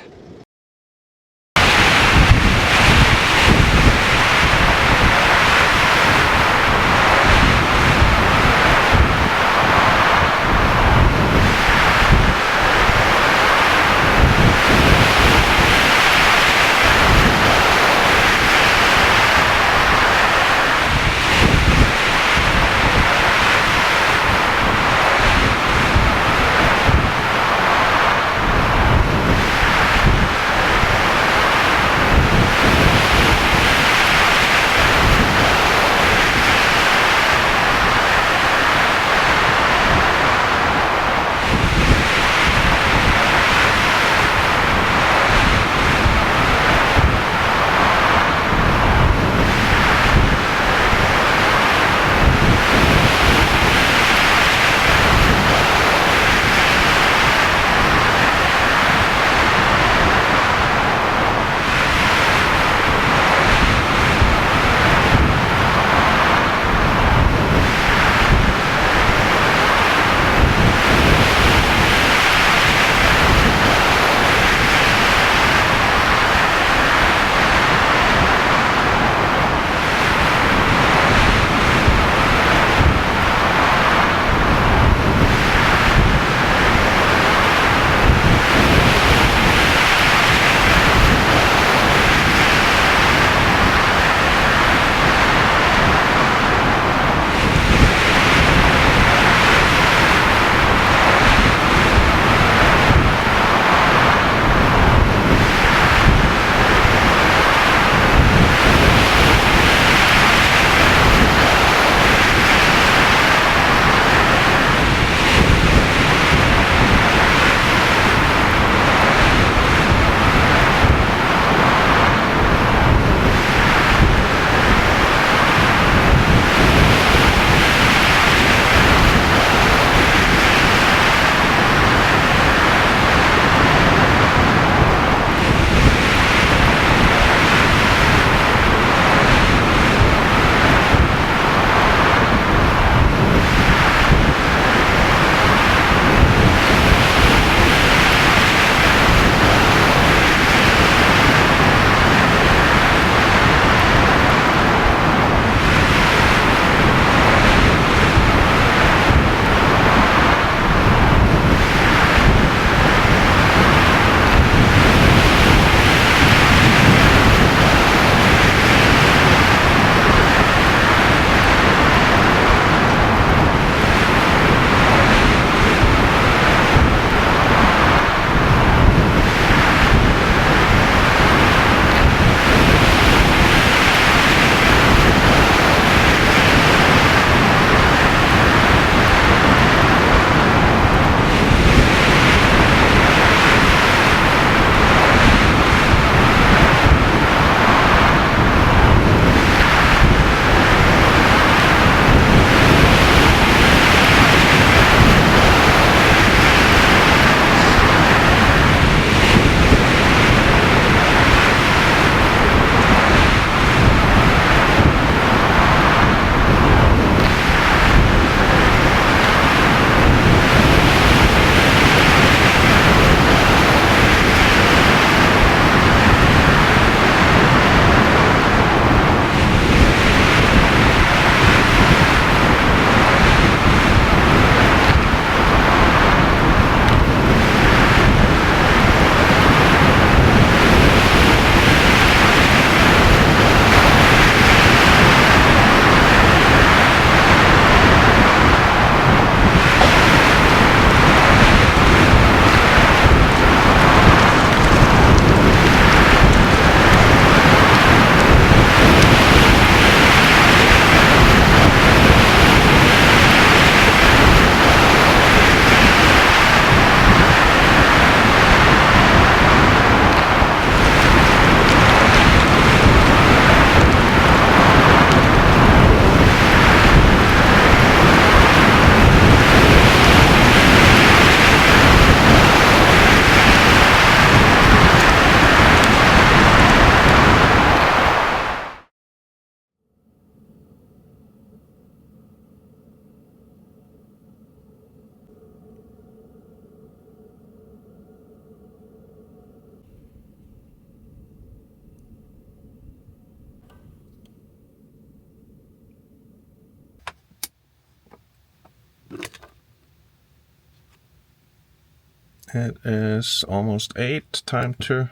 It is almost 8. Time to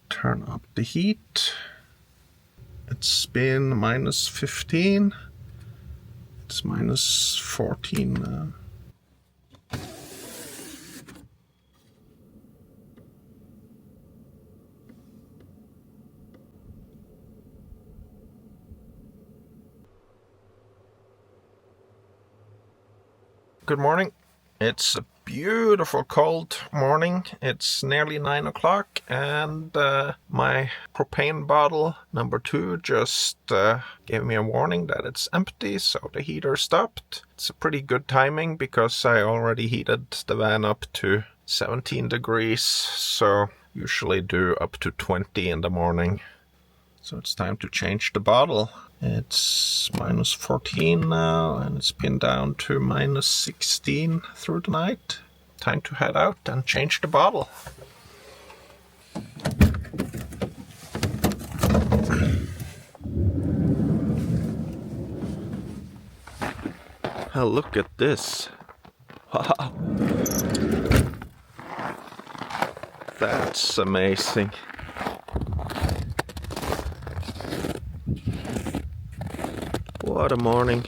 turn up the heat. It's been minus 15. It's minus 14 now. Good morning. It's a beautiful cold morning. It's nearly 9 o'clock and my propane bottle number 2 just gave me a warning that it's empty, so the heater stopped. It's a pretty good timing because I already heated the van up to 17 degrees, so usually do up to 20 in the morning. So it's time to change the bottle. It's minus 14 now, and it's been down to minus 16 through the night. Time to head out and change the bottle. Oh, look at this. Wow. That's amazing. What a morning.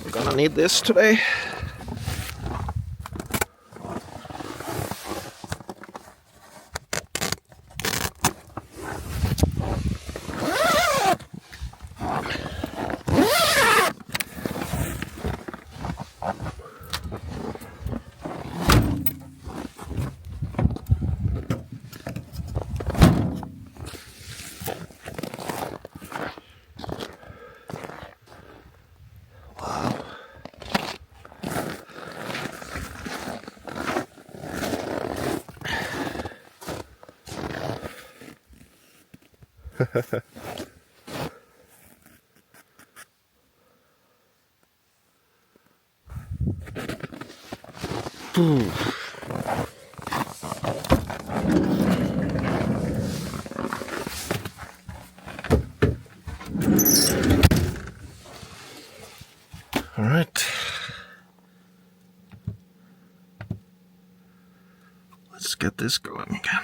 We're gonna need this today. All right. Let's get this going again.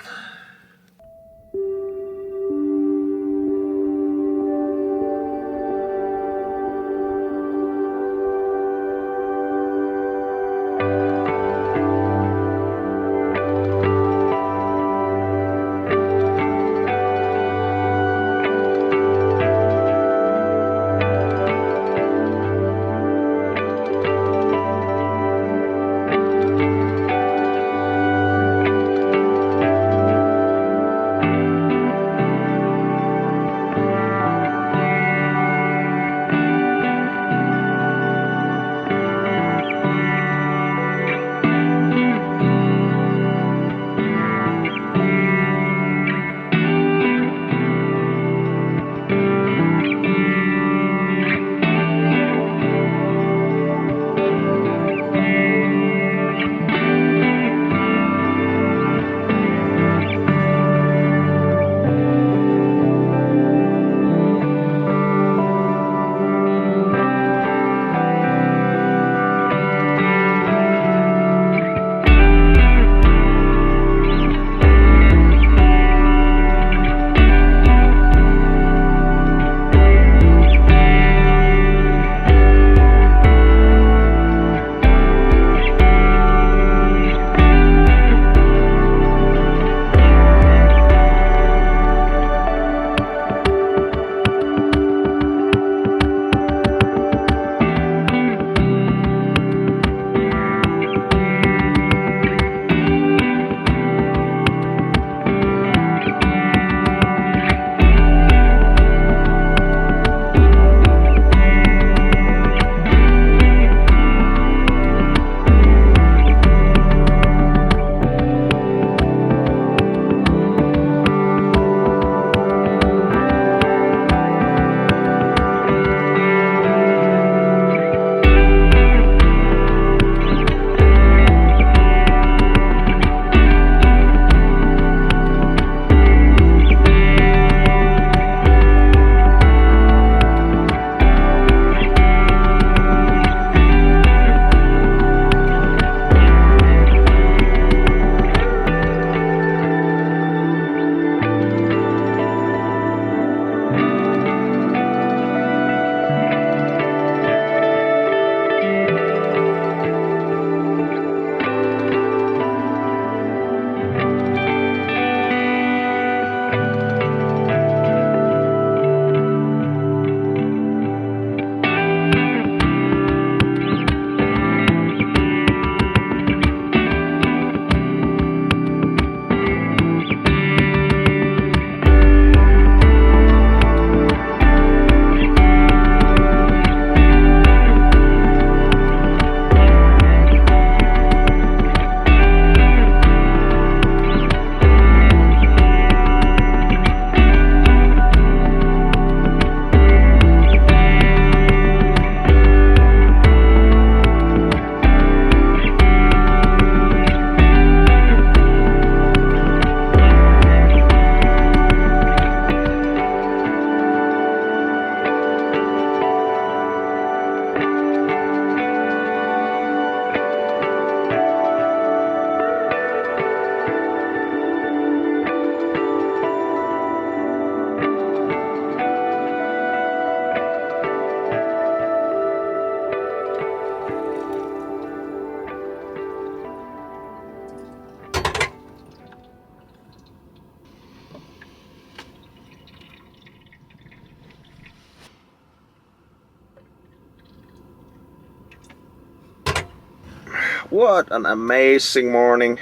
What an amazing morning.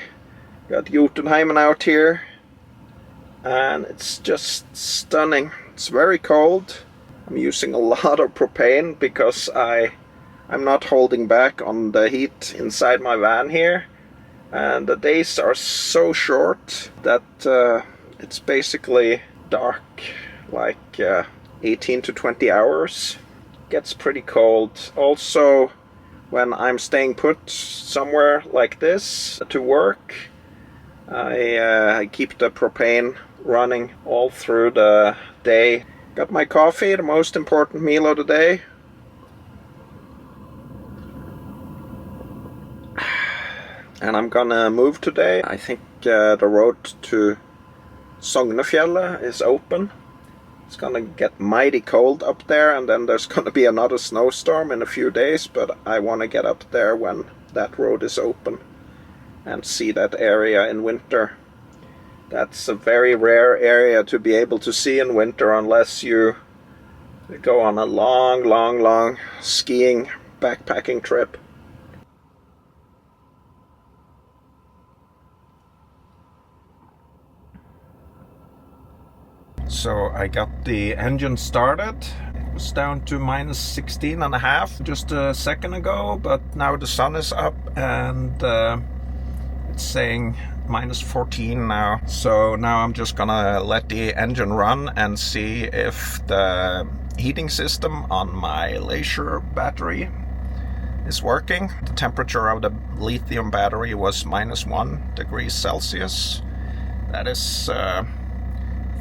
Got Jotunheimen out here and it's just stunning. It's very cold. I'm using a lot of propane because I'm not holding back on the heat inside my van here, and the days are so short that it's basically dark like 18 to 20 hours. Gets pretty cold. Also, when I'm staying put somewhere like this to work, I keep the propane running all through the day. Got my coffee, the most important meal of the day. And I'm gonna move today. I think the road to Sognefjellet is open. It's gonna get mighty cold up there, and then there's gonna be another snowstorm in a few days, but I want to get up there when that road is open and see that area in winter. That's a very rare area to be able to see in winter unless you go on a long skiing backpacking trip. So I got the engine started. It was down to minus 16.5 just a second ago, but now the sun is up and it's saying minus 14 now. So now I'm just gonna let the engine run and see if the heating system on my Leisure battery is working. The temperature of the lithium battery was minus 1 degrees Celsius. That is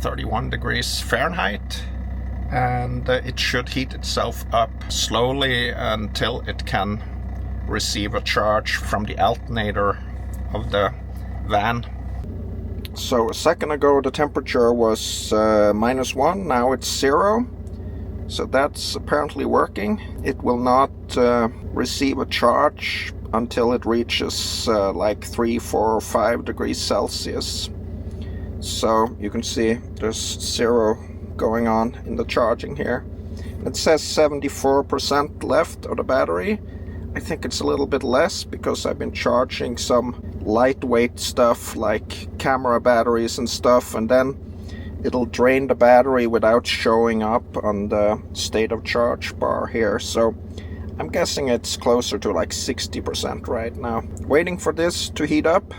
31 degrees Fahrenheit, and it should heat itself up slowly until it can receive a charge from the alternator of the van. So a second ago the temperature was minus 1, now it's 0. So that's apparently working. It will not receive a charge until it reaches like 3, 4, or 5 degrees Celsius. So you can see there's 0 going on in the charging here. It says 74% left of the battery. I think it's a little bit less because I've been charging some lightweight stuff like camera batteries and stuff, and then it'll drain the battery without showing up on the state of charge bar here. So I'm guessing it's closer to like 60% right now. Waiting for this to heat up.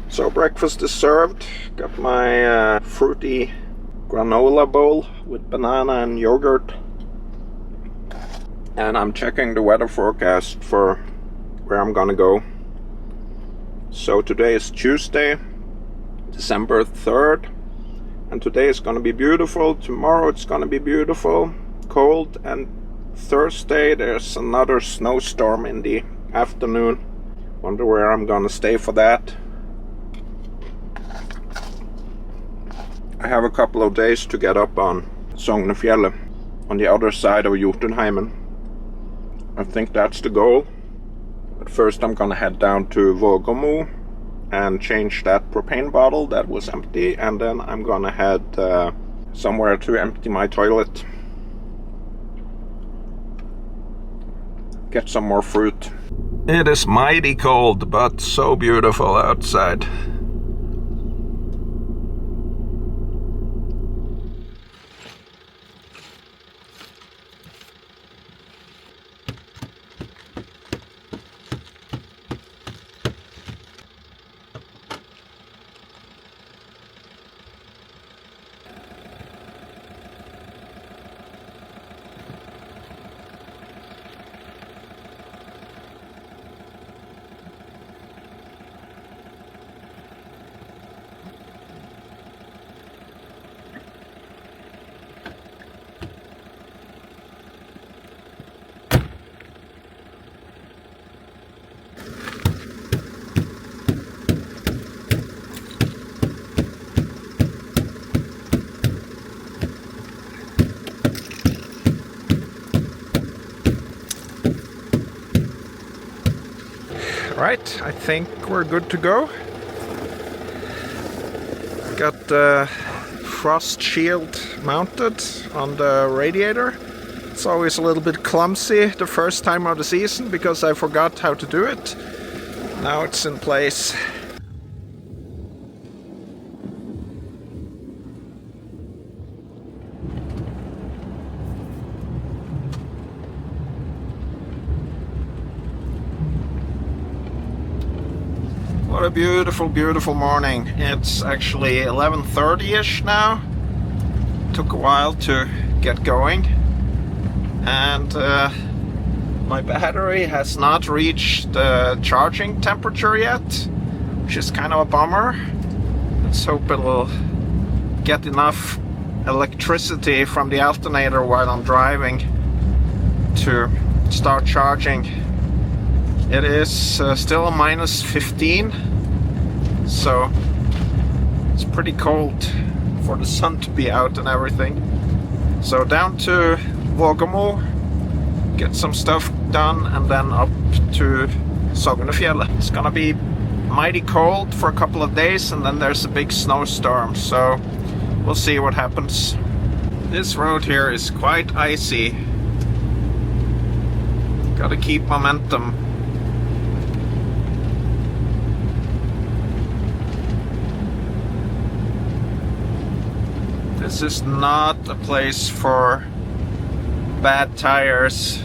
So breakfast is served. Got my fruity granola bowl with banana and yogurt. And I'm checking the weather forecast for where I'm gonna go. So today is Tuesday, December 3rd. And today is gonna be beautiful. Tomorrow it's gonna be beautiful, cold. And Thursday there's another snowstorm in the afternoon. Wonder where I'm gonna stay for that. I have a couple of days to get up on Sognefjellet, on the other side of Jotunheimen. I think that's the goal. But first I'm gonna head down to Vågåmo and change that propane bottle that was empty, and then I'm gonna head somewhere to empty my toilet. Get some more fruit. It is mighty cold, but so beautiful outside. Right, I think we're good to go. Got frost shield mounted on the radiator. It's always a little bit clumsy the first time of the season because I forgot how to do it. Now it's in place. What a beautiful, beautiful morning. It's actually 11:30-ish now. Took a while to get going. And my battery has not reached the charging temperature yet, which is kind of a bummer. Let's hope it'll get enough electricity from the alternator while I'm driving to start charging. It is still a -15, so it's pretty cold for the sun to be out and everything. So down to Vågamo, get some stuff done, and then up to Sognefjellet. It's gonna be mighty cold for a couple of days, and then there's a big snowstorm, so we'll see what happens. This road here is quite icy. Gotta keep momentum. This is not a place for bad tires.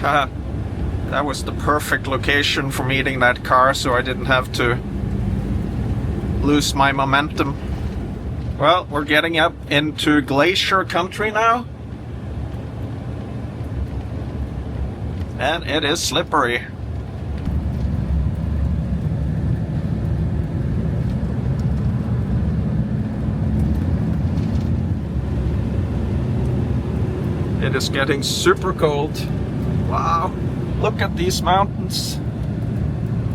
Haha, that was the perfect location for meeting that car, so I didn't have to lose my momentum. Well, we're getting up into glacier country now. And it is slippery. It is getting super cold. Wow, look at these mountains.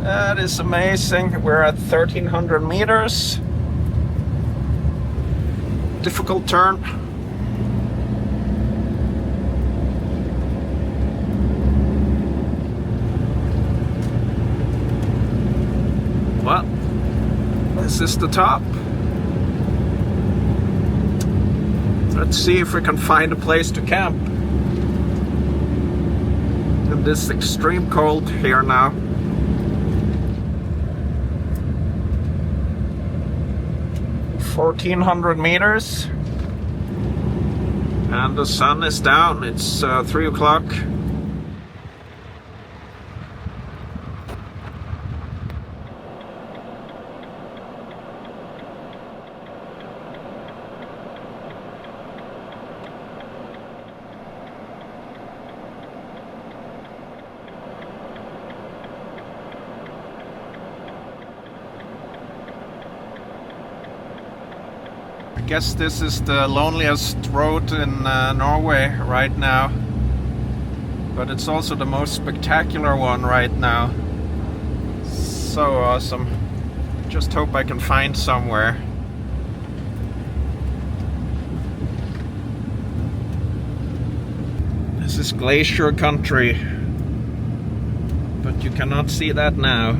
That is amazing. We're at 1,300 meters. Difficult turn. Well, this is the top. Let's see if we can find a place to camp in this extreme cold here now. $1,400 meters, and the sun is down. It's 3 o'clock. I guess this is the loneliest road in Norway right now, but it's also the most spectacular one right now. So awesome. Just hope I can find somewhere. This is glacier country, but you cannot see that now.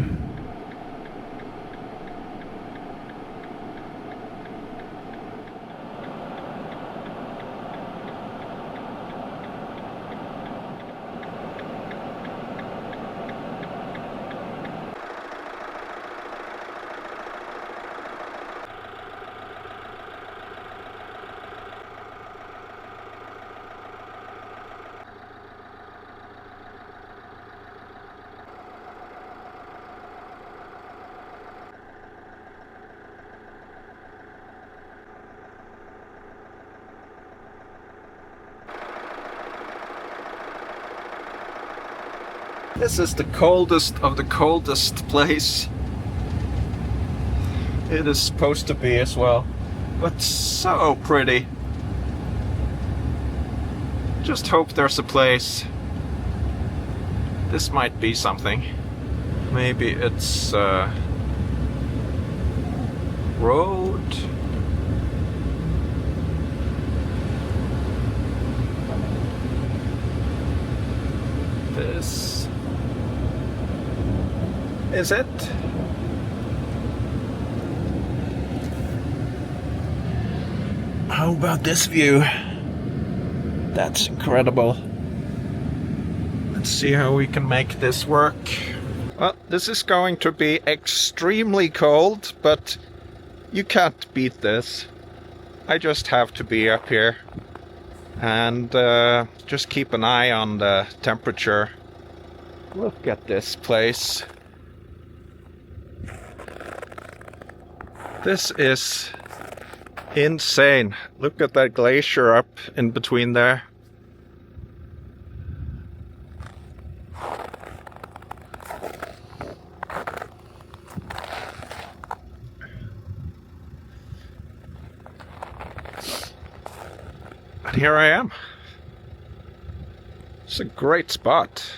This is the coldest of the coldest place. It is supposed to be as well, but so pretty. Just hope there's a place. This might be something. Maybe it's a road. This. is it? How about this view? That's incredible. Let's see how we can make this work. Well, this is going to be extremely cold, but you can't beat this. I just have to be up here and just keep an eye on the temperature. Look at this place. This is insane. Look at that glacier up in between there. But here I am. It's a great spot.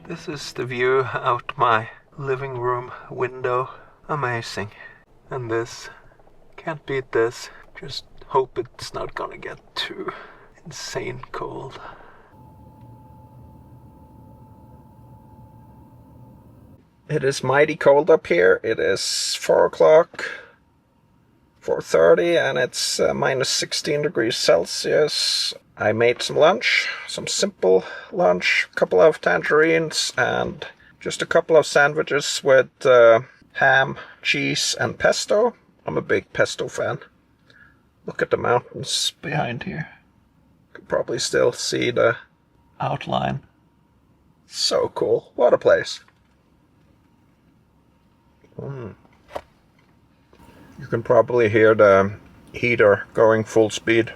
This is the view out my living room window. Amazing. And this, can't beat this. Just hope it's not gonna get too insane cold. It is mighty cold up here. It is 4 o'clock, 4:30, and it's minus 16 degrees Celsius. I made some lunch, some simple lunch, a couple of tangerines and just a couple of sandwiches with ham, cheese and pesto. I'm a big pesto fan. Look at the mountains behind here. You can probably still see the outline. So cool. What a place. You can probably hear the heater going full speed.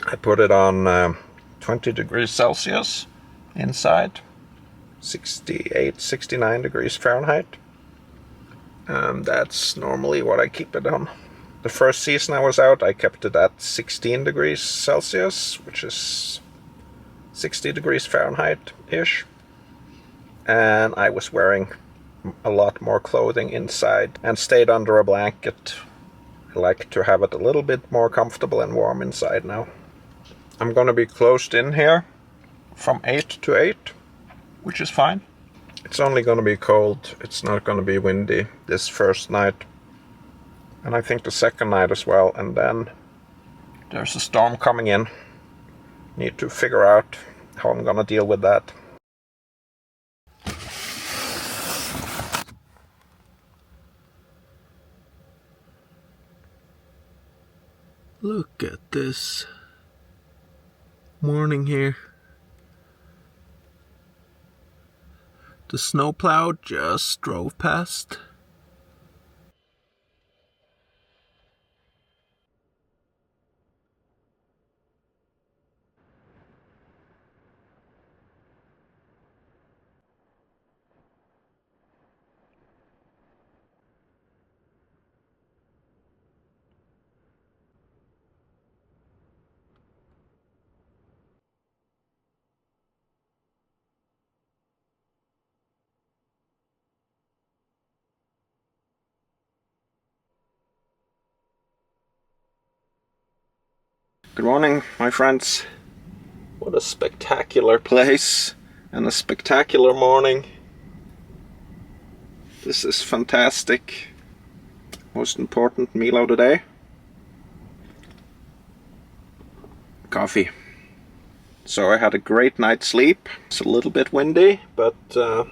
I put it on 20 degrees Celsius inside, 68, 69 degrees Fahrenheit. That's normally what I keep it on. The first season I was out, I kept it at 16 degrees Celsius, which is 60 degrees Fahrenheit-ish. And I was wearing a lot more clothing inside and stayed under a blanket. I like to have it a little bit more comfortable and warm inside now. I'm gonna be closed in here from 8 to 8, which is fine. It's only gonna be cold. It's not gonna be windy this first night. And I think the second night as well. And then there's a storm coming in. Need to figure out how I'm gonna deal with that. Look at this morning here. The snowplow just drove past. Good morning, my friends. What a spectacular place and a spectacular morning. This is fantastic. Most important meal of the day. Coffee. So I had a great night's sleep. It's a little bit windy, but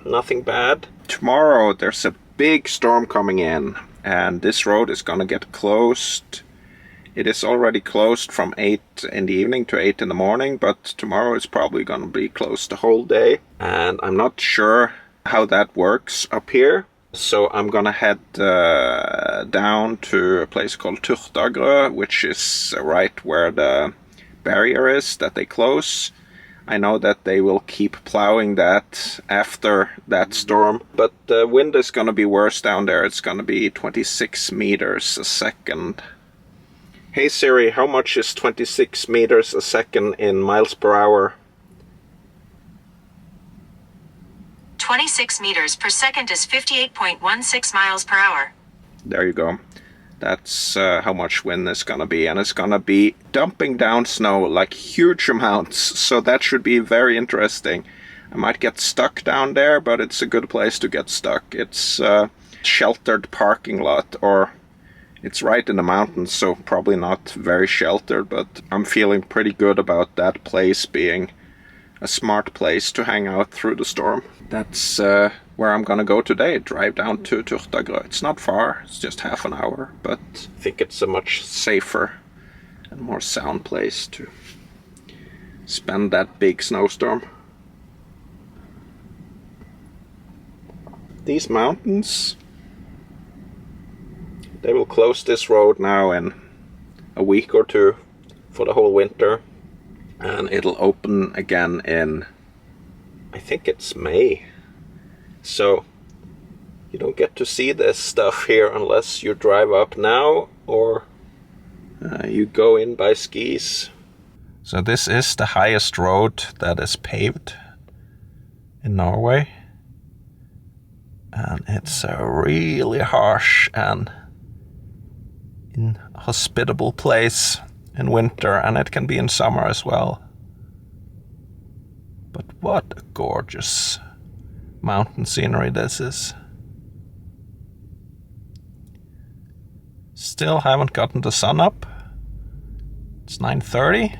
nothing bad. Tomorrow there's a big storm coming in, and this road is gonna get closed. It is already closed from 8 in the evening to 8 in the morning, but tomorrow is probably gonna be closed the whole day. And I'm not sure how that works up here. So I'm gonna head down to a place called Turtagrø, which is right where the barrier is that they close. I know that they will keep plowing that after that storm, but the wind is gonna be worse down there. It's gonna be 26 meters a second. Hey Siri, how much is 26 meters a second in miles per hour? 26 meters per second is 58.16 miles per hour. There you go. That's how much wind is gonna be, and it's gonna be dumping down snow like huge amounts, so that should be very interesting. I might get stuck down there, but it's a good place to get stuck. It's a sheltered parking lot, or it's right in the mountains, so probably not very sheltered, but I'm feeling pretty good about that place being a smart place to hang out through the storm. That's where I'm gonna go today, drive down to Turtagrø. It's not far, it's just half an hour, but I think it's a much safer and more sound place to spend that big snowstorm. These mountains, they will close this road now in a week or two for the whole winter, and it'll open again in, I think it's May. So you don't get to see this stuff here unless you drive up now or you go in by skis. So this is the highest road that is paved in Norway, and it's a really harsh and inhospitable place in winter, and it can be in summer as well. But what a gorgeous mountain scenery this is. Still haven't gotten the sun up. It's 9:30.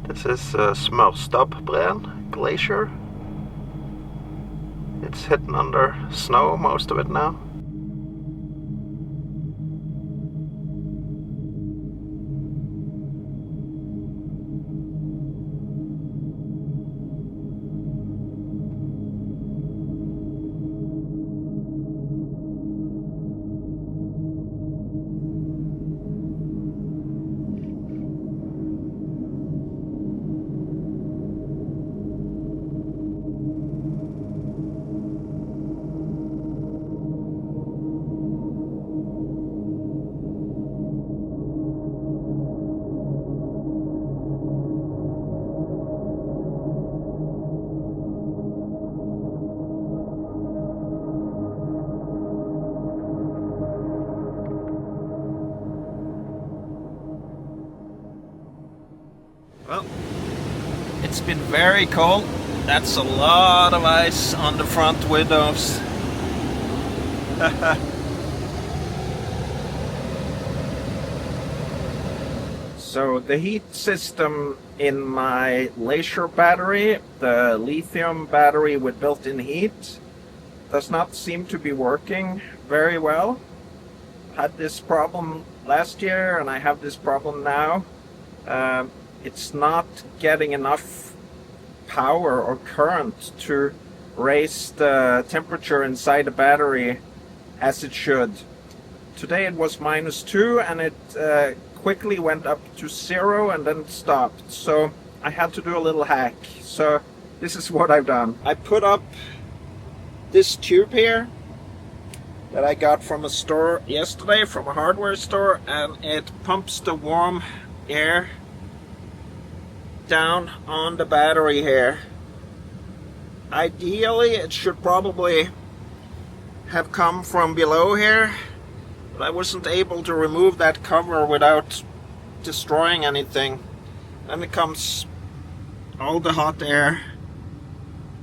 This is Smørstadbren Glacier. It's hidden under snow, most of it now. Well, it's been very cold. That's a lot of ice on the front windows. So the heat system in my Glacier battery, the lithium battery with built-in heat, does not seem to be working very well. Had this problem last year and I have this problem now. It's not getting enough power or current to raise the temperature inside the battery as it should. Today it was -2 and it quickly went up to 0 and then stopped. So I had to do a little hack. So this is what I've done. I put up this tube here that I got from a store yesterday, from a hardware store, and it pumps the warm air down on the battery here. Ideally it should probably have come from below here, but I wasn't able to remove that cover without destroying anything. Then it comes all the hot air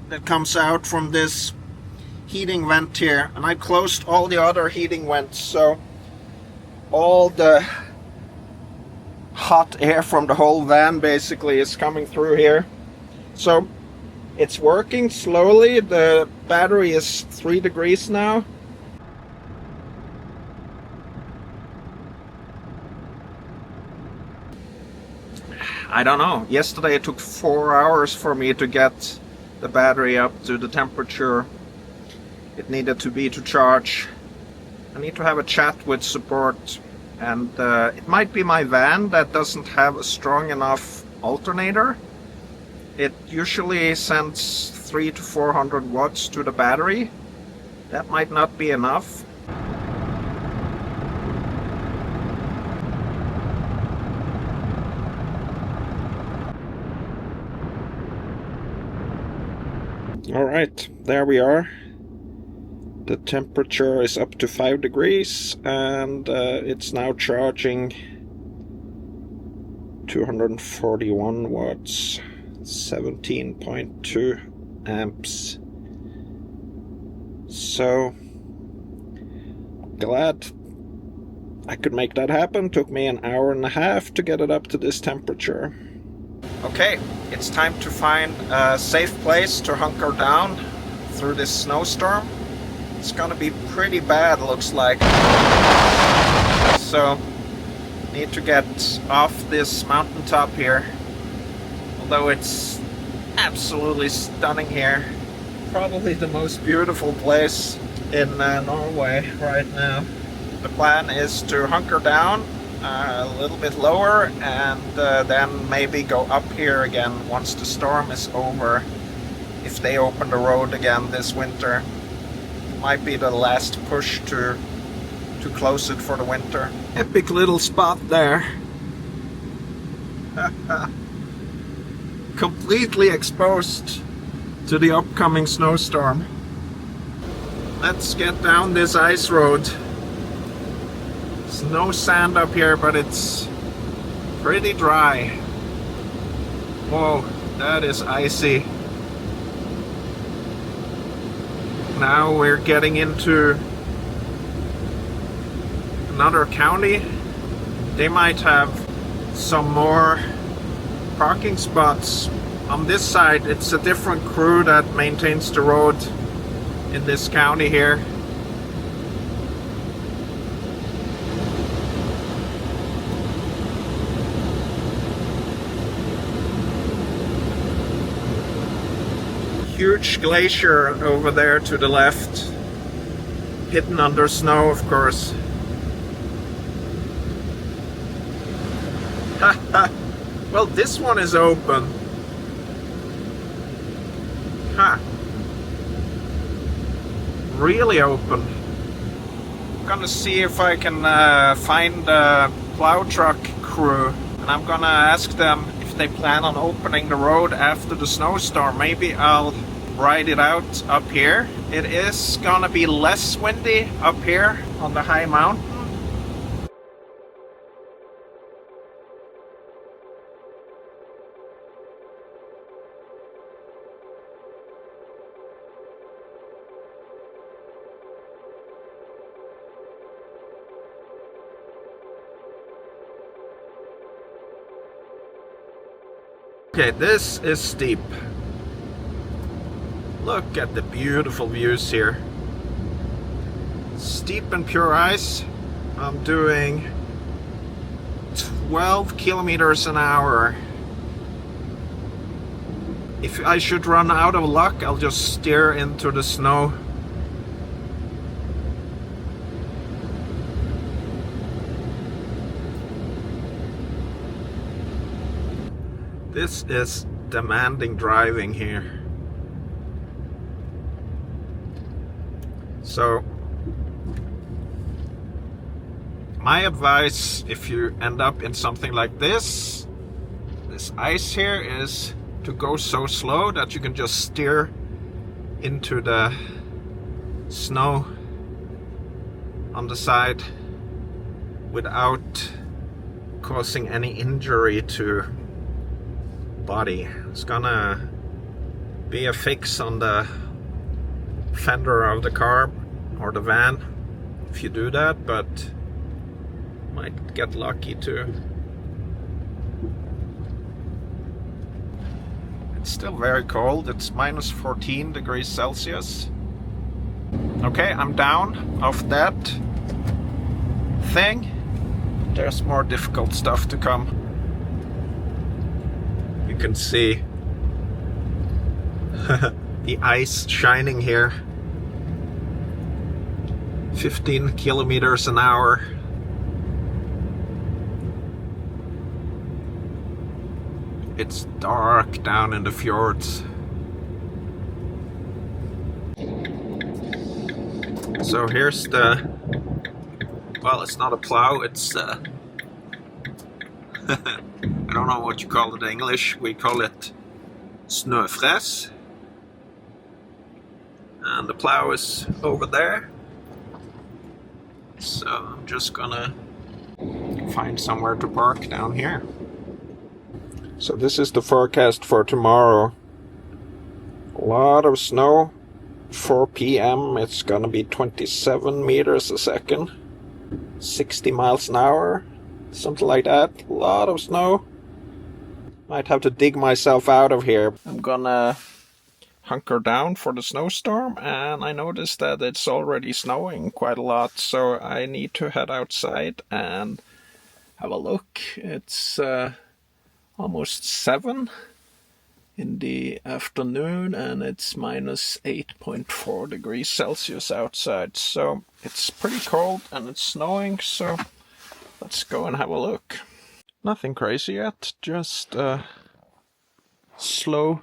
that comes out from this heating vent here, and I closed all the other heating vents, so all the hot air from the whole van basically is coming through here. So it's working slowly. The battery is 3 degrees now. I don't know. Yesterday it took 4 hours for me to get the battery up to the temperature it needed to be to charge. I need to have a chat with support, and it might be my van that doesn't have a strong enough alternator. It usually sends 300 to 400 watts to the battery. That might not be enough. Alright, there we are. The temperature is up to 5 degrees and it's now charging 241 watts, 17.2 amps. So glad I could make that happen. Took me an hour and a half to get it up to this temperature. Okay, it's time to find a safe place to hunker down through this snowstorm. It's gonna be pretty bad, looks like. So, need to get off this mountaintop here. Although it's absolutely stunning here. Probably the most beautiful place in Norway right now. The plan is to hunker down a little bit lower and then maybe go up here again once the storm is over, if they open the road again this winter. Might be the last push to close it for the winter. Epic little spot there. Completely exposed to the upcoming snowstorm. Let's get down this ice road. There's no sand up here, but it's pretty dry. Whoa, that is icy. Now we're getting into another county. They might have some more parking spots. On this side, it's a different crew that maintains the road in this county here. Huge glacier over there to the left, hidden under snow, of course. Well, this one is open. Really open. I'm gonna see if I can find a plow truck crew, and I'm gonna ask them if they plan on opening the road after the snowstorm. Maybe I'll ride it out up here. It is gonna be less windy up here on the high mountain. Okay, this is steep. Look at the beautiful views here. Steep and pure ice. I'm doing 12 kilometers an hour. If I should run out of luck, I'll just steer into the snow. This is demanding driving here. So, my advice, if you end up in something like this ice here, is to go so slow that you can just steer into the snow on the side without causing any injury to body. It's gonna be a fix on the fender of the car or the van if you do that, but might get lucky too. It's still very cold. It's minus 14 degrees Celsius. Okay, I'm down off that thing. There's more difficult stuff to come. You can see the ice shining here. 15 kilometers an hour. It's dark down in the fjords. So here's the, well, it's not a plow, it's I don't know what you call it in English. We call it snöfräs. And the plow is over there. So I'm just gonna find somewhere to park down here. So this is the forecast for tomorrow. A lot of snow. 4 p.m. it's gonna be 27 meters a second. 60 miles an hour. Something like that. A lot of snow. Might have to dig myself out of here. I'm gonna hunker down for the snowstorm, and I noticed that it's already snowing quite a lot, so I need to head outside and have a look. It's almost 7 in the afternoon, and it's minus 8.4 degrees Celsius outside, so it's pretty cold and it's snowing, so let's go and have a look. Nothing crazy yet, just slow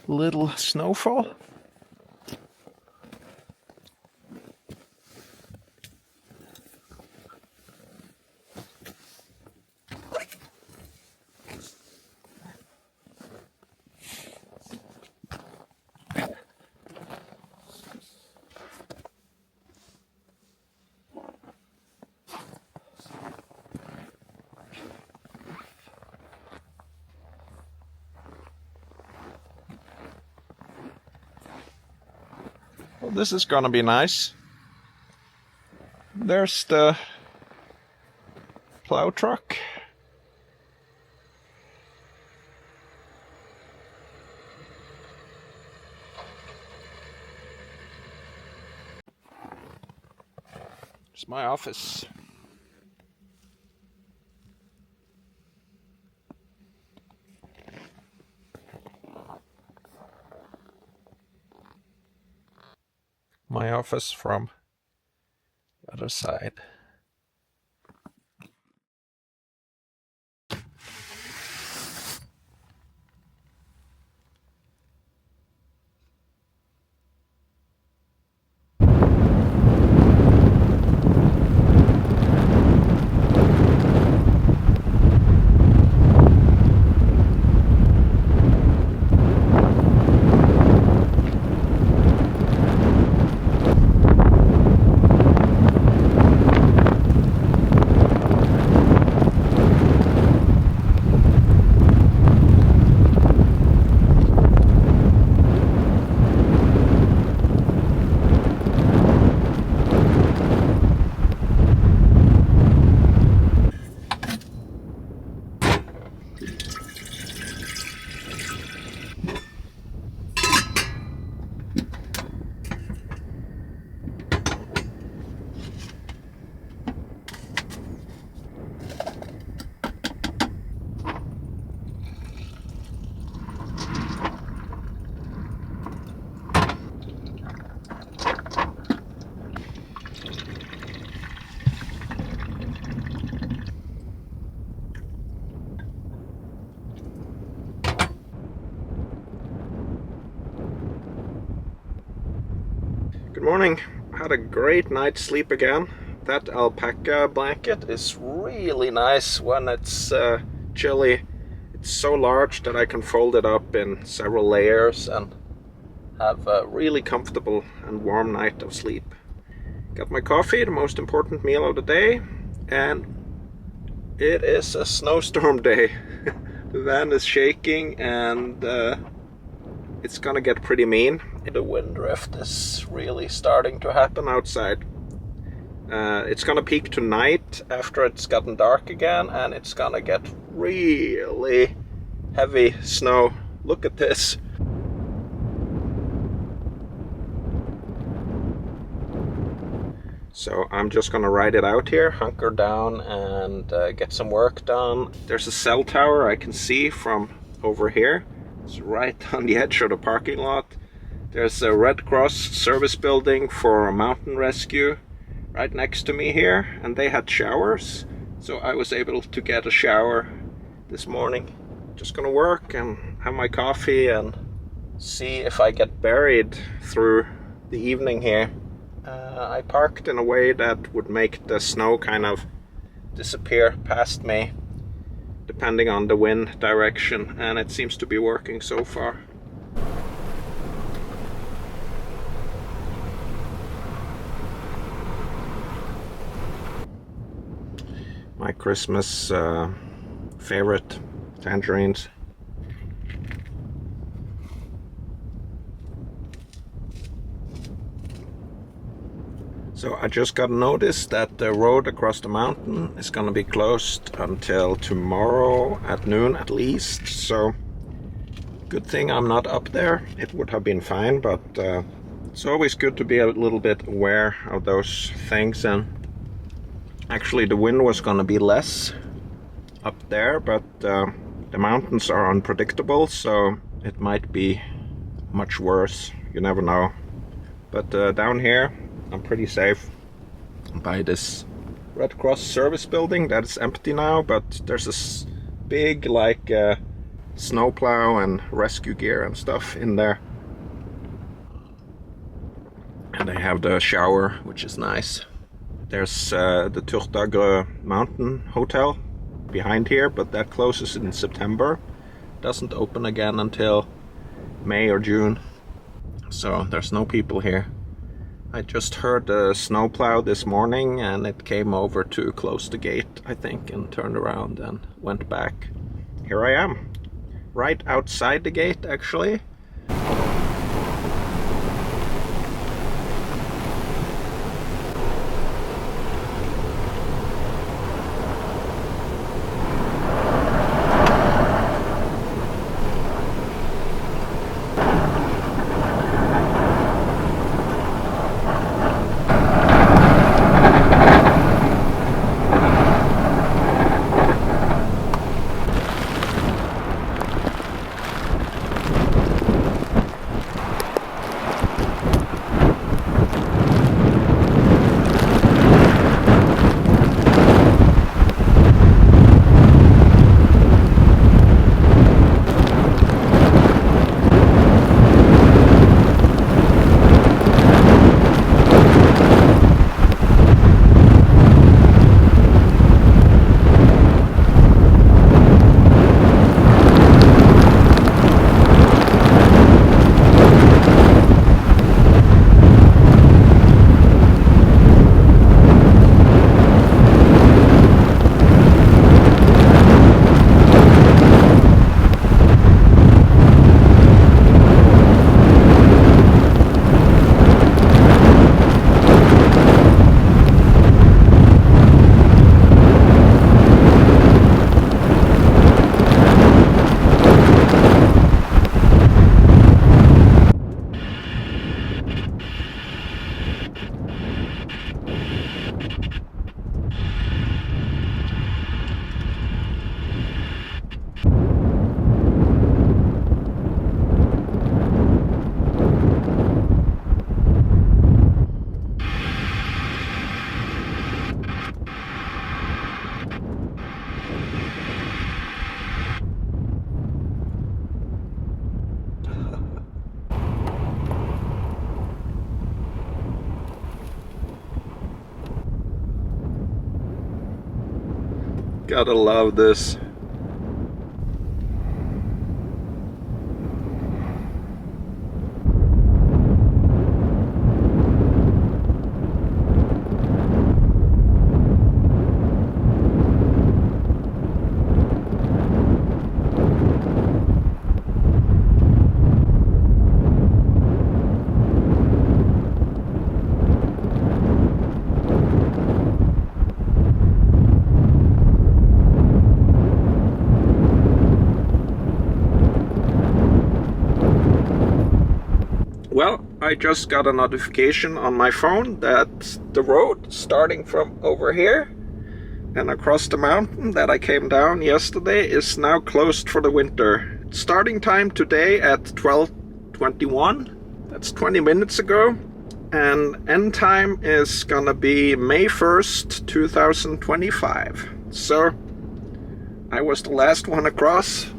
little snowfall. Well, this is gonna be nice. There's the plow truck. It's my office. My office from the other side. Good morning. I had a great night's sleep again. That alpaca blanket is really nice when it's chilly. It's so large that I can fold it up in several layers and have a really comfortable and warm night of sleep. Got my coffee, the most important meal of the day, and it is a snowstorm day. The van is shaking and it's gonna get pretty mean. The wind drift is really starting to happen outside. It's gonna peak tonight after it's gotten dark again, and it's gonna get really heavy snow. Look at this. So I'm just gonna ride it out here, hunker down and get some work done. There's a cell tower I can see from over here. It's right on the edge of the parking lot. There's a Red Cross service building for mountain rescue right next to me here, and they had showers. So I was able to get a shower this morning. Just gonna work and have my coffee and see if I get buried through the evening here. I parked in a way that would make the snow kind of disappear past me depending on the wind direction, and it seems to be working so far. My Christmas favorite, tangerines. So I just got notice that the road across the mountain is gonna be closed until tomorrow at noon at least. So good thing I'm not up there. It would have been fine, but it's always good to be a little bit aware of those things. And actually the wind was gonna be less up there, but the mountains are unpredictable, so it might be much worse. You never know. But down here I'm pretty safe by this Red Cross service building that is empty now, but there's this big like snow plow and rescue gear and stuff in there. And they have the shower, which is nice. There's the Turtagre Mountain Hotel behind here, but that closes in September. Doesn't open again until May or June. So there's no people here. I just heard the snowplow this morning and it came over to close the gate, I think, and turned around and went back. Here I am, right outside the gate actually. Gotta love this. I just got a notification on my phone that the road starting from over here and across the mountain that I came down yesterday is now closed for the winter. Starting time today at 12:21. That's 20 minutes ago. And end time is gonna be May 1st, 2025. So I was the last one across.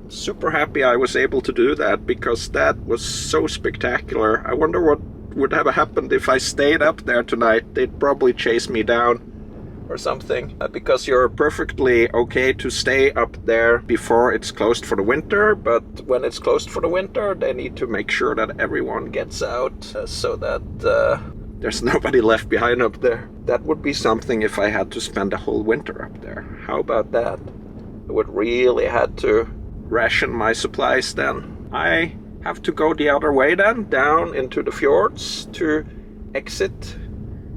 Super happy I was able to do that because that was so spectacular. I wonder what would have happened if I stayed up there tonight. They'd probably chase me down or something, because you're perfectly okay to stay up there before it's closed for the winter, but when it's closed for the winter they need to make sure that everyone gets out, so that there's nobody left behind up there. That would be something if I had to spend the whole winter up there. How about that? I would really had to ration my supplies then. I have to go the other way then, down into the fjords to exit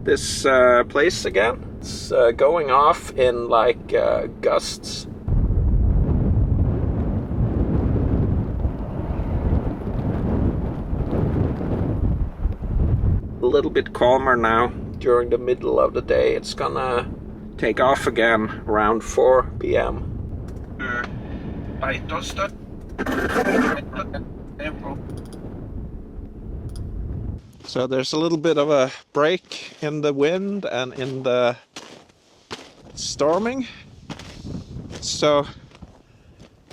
this place again. It's going off in like gusts. A little bit calmer now during the middle of the day. It's gonna take off again around 4 p.m. So there's a little bit of a break in the wind and in the storming. So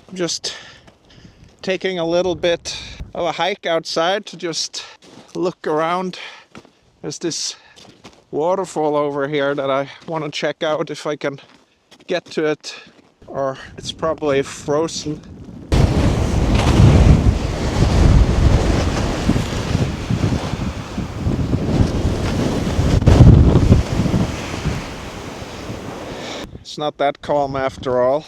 I'm just taking a little bit of a hike outside to just look around. There's this waterfall over here that I want to check out if I can get to it, or it's probably frozen. It's not that calm after all.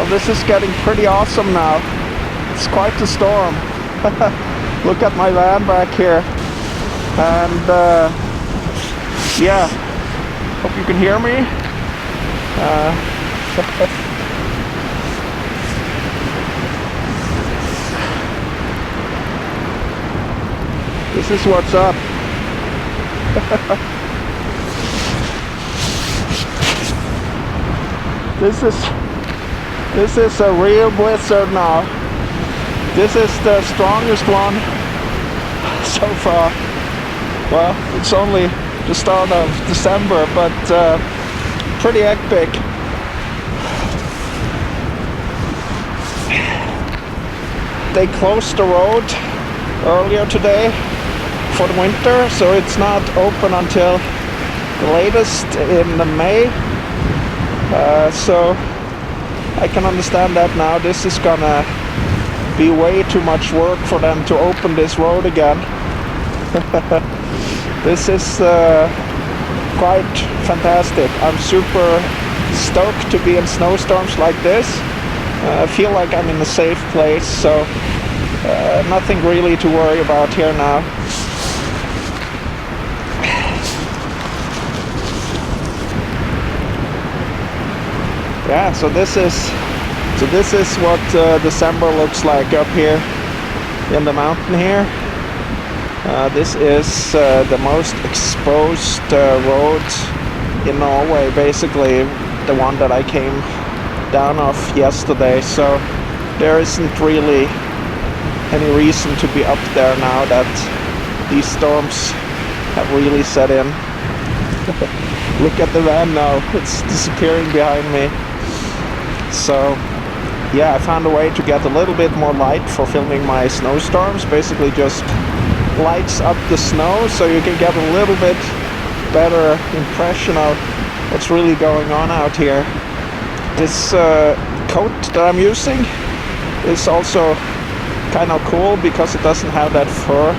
Well, this is getting pretty awesome now. It's quite the storm. Look at my van back here. And yeah, hope you can hear me. This is what's up. This is a real blizzard now. This is the strongest one so far. Well, it's only the start of December, but pretty epic. They closed the road earlier today for the winter, so it's not open until the latest in May. So I can understand that now. This is gonna be way too much work for them to open this road again. This is quite fantastic. I'm super stoked to be in snowstorms like this. I feel like I'm in a safe place, so nothing really to worry about here now. Yeah, so this is what December looks like up here in the mountain here. This is the most exposed road in Norway, basically the one that I came down off yesterday, so there isn't really any reason to be up there now that these storms have really set in. Look at the van now, it's disappearing behind me. So yeah, I found a way to get a little bit more light for filming my snowstorms. Basically just lights up the snow so you can get a little bit better impression of what's really going on out here. This coat that I'm using is also kind of cool because it doesn't have that fur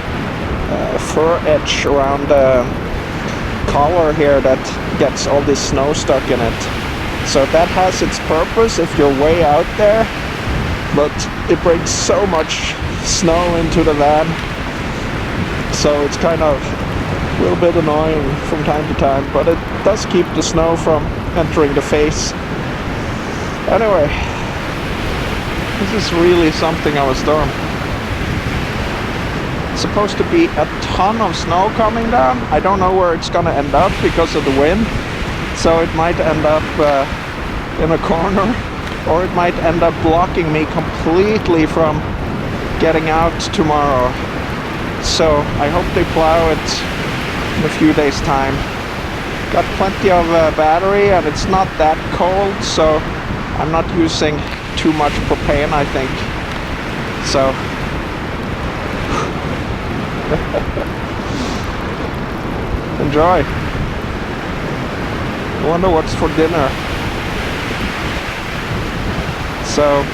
edge around the collar here that gets all this snow stuck in it. So that has its purpose if you're way out there, but it brings so much snow into the van, so it's kind of a little bit annoying from time to time, but it does keep the snow from entering the face. Anyway, this is really something of a storm. It's supposed to be a ton of snow coming down. I don't know where it's gonna end up because of the wind. So it might end up in a corner, or it might end up blocking me completely from getting out tomorrow. So I hope they plow it in a few days' time. Got plenty of battery and it's not that cold, so I'm not using too much propane, I think. So enjoy. I wonder what's for dinner. So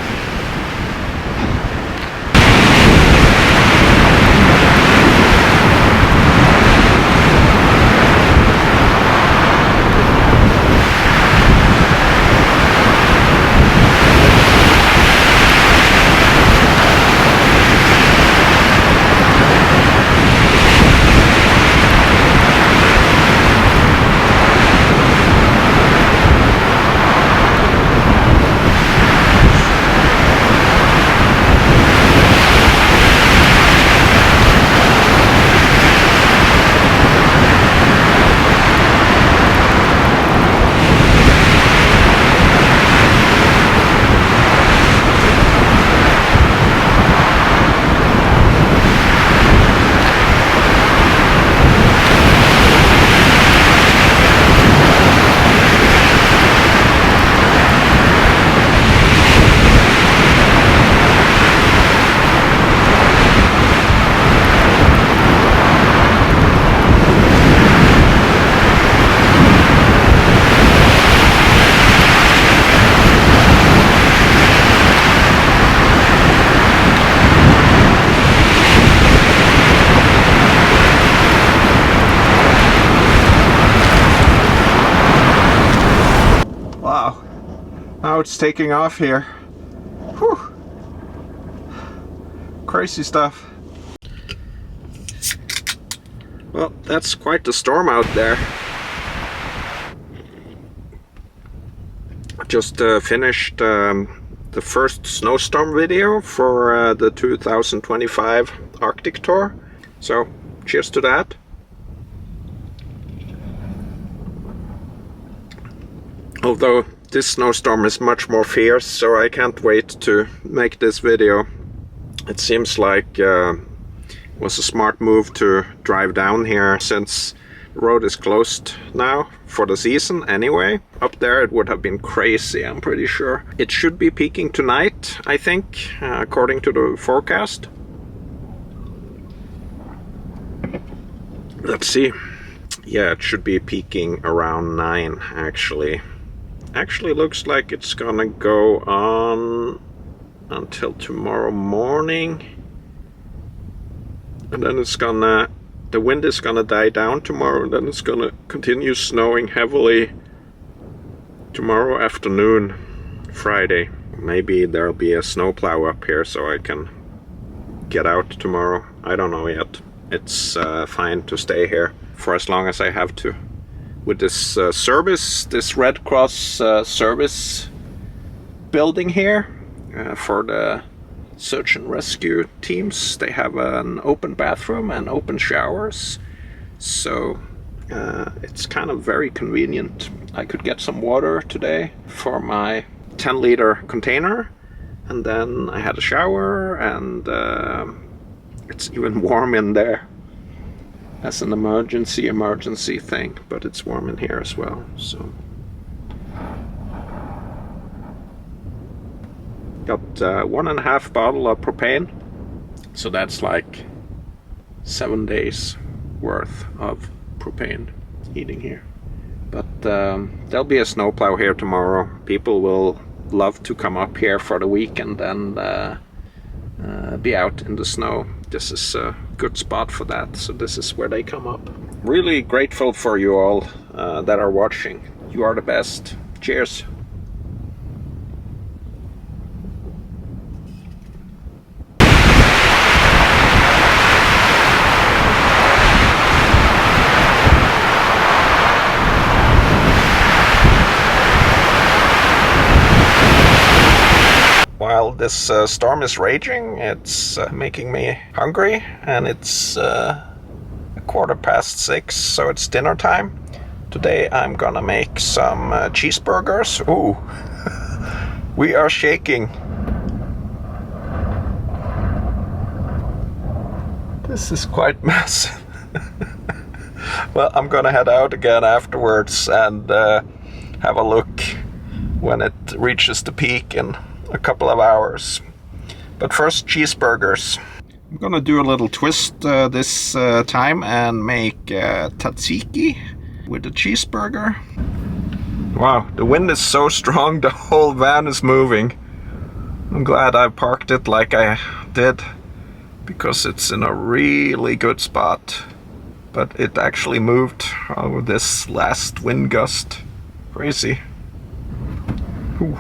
wow, now it's taking off here. Whew. Crazy stuff. Well, that's quite the storm out there. Just finished the first snowstorm video for the 2025 Arctic tour. So, cheers to that. Although this snowstorm is much more fierce, so I can't wait to make this video. It seems like it was a smart move to drive down here since the road is closed now for the season anyway. Up there it would have been crazy, I'm pretty sure. It should be peaking tonight, I think, according to the forecast. Let's see. Yeah, it should be peaking around 9 actually. Actually looks like it's gonna go on until tomorrow morning. And then it's gonna, the wind is gonna die down tomorrow, and then it's gonna continue snowing heavily tomorrow afternoon, Friday. Maybe there'll be a snowplow up here so I can get out tomorrow. I don't know yet. It's fine to stay here for as long as I have to. With this service, this Red Cross service building here for the search and rescue teams. They have an open bathroom and open showers, so it's kind of very convenient. I could get some water today for my 10-liter container, and then I had a shower, and it's even warm in there as an emergency thing, but it's warm in here as well. So got 1.5 bottle of propane, so that's like 7 days worth of propane heating here. But there'll be a snowplow here tomorrow. People will love to come up here for the weekend and be out in the snow. This is a good spot for that, so this is where they come up. Really grateful for you all that are watching. You are the best. Cheers. While this storm is raging, it's making me hungry, and it's 6:15, so it's dinner time. Today I'm gonna make some cheeseburgers. Ooh, we are shaking. This is quite massive. Well, I'm gonna head out again afterwards and have a look when it reaches the peak in a couple of hours. But first, cheeseburgers. I'm gonna do a little twist this time and make tzatziki with the cheeseburger. Wow, the wind is so strong the whole van is moving. I'm glad I parked it like I did, because it's in a really good spot. But it actually moved over this last wind gust. Crazy. Whew.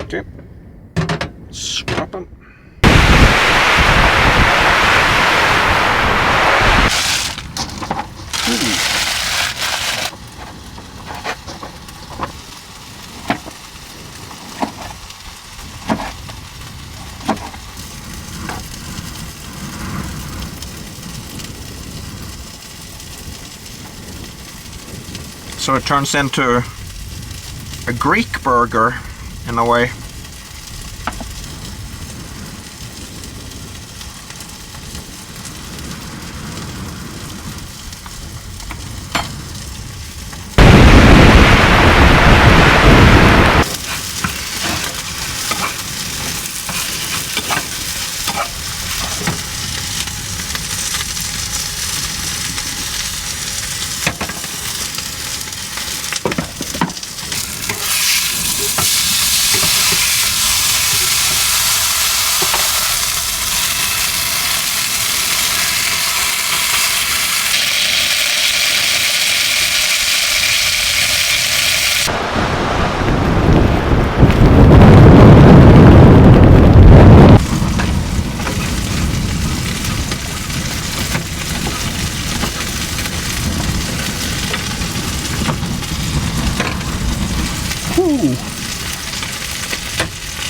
Okay, swap them. So it turns into a Greek burger in a way.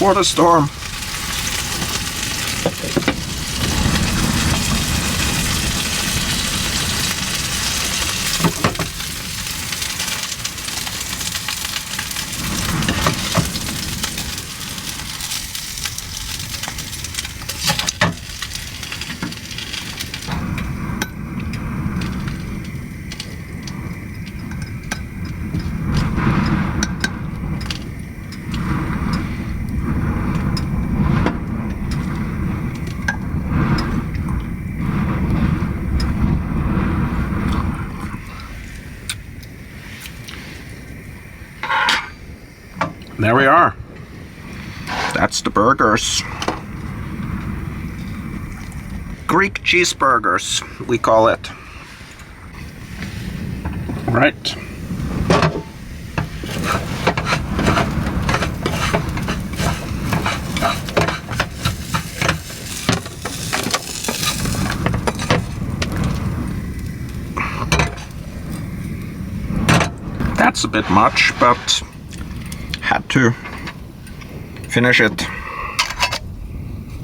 before the storm. There we are. That's the burgers. Greek cheeseburgers, we call it. Right. That's a bit much, but had to finish it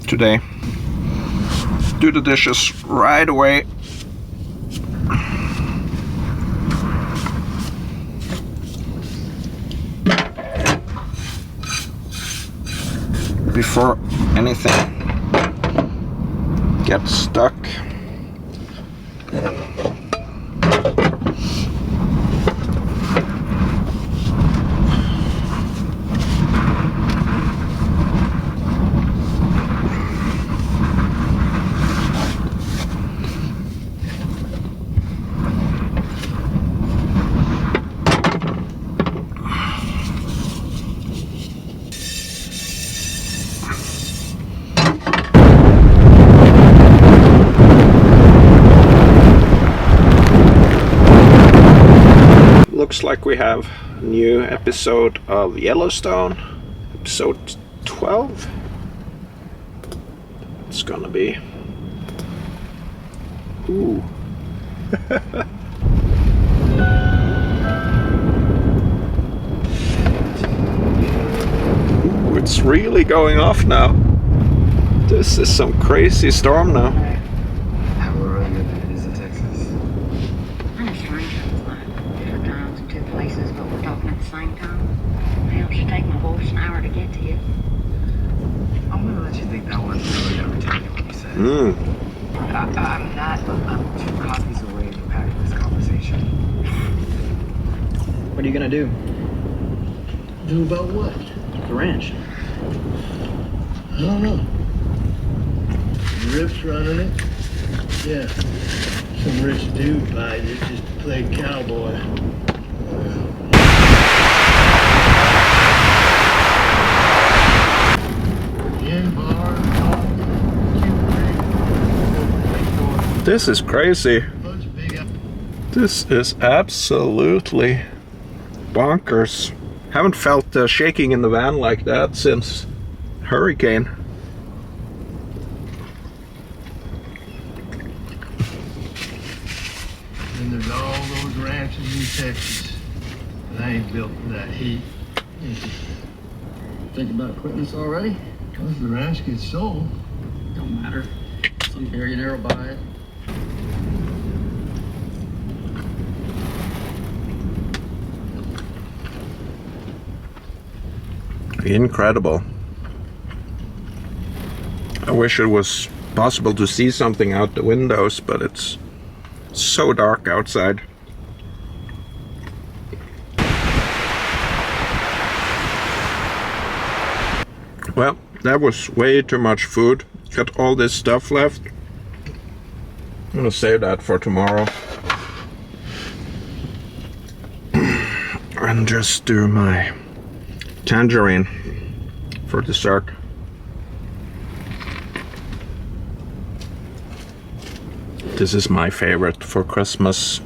today. Do the dishes right away. Before anything gets stuck. Looks like we have a new episode of Yellowstone, episode 12. It's gonna be. Ooh. Ooh, it's really going off now. This is some crazy storm now. How are you that is in Texas? I'm a stranger. Different times and two places, but we're talking at the same time. Hell, it should take my horse an hour to get to you. I'm gonna let you think that wasn't really ever telling you what you said. I'm not. I'm 2 copies away from having this conversation. What are you gonna do? Do about what? The ranch. I don't know. Rip's running it. Yeah. Some rich dude buys it just to play cowboy. This is crazy. This is absolutely bonkers. Haven't felt the shaking in the van like that since hurricane. And there's all those ranches in Texas that ain't built for that heat. Think about quitting this already? Because the ranch gets sold. Don't matter. Some billionaire will buy it. Incredible. I wish it was possible to see something out the windows, but it's so dark outside. Well, that was way too much food. Got all this stuff left. I'm gonna save that for tomorrow. And just do my tangerine for dessert. This is my favorite for Christmas.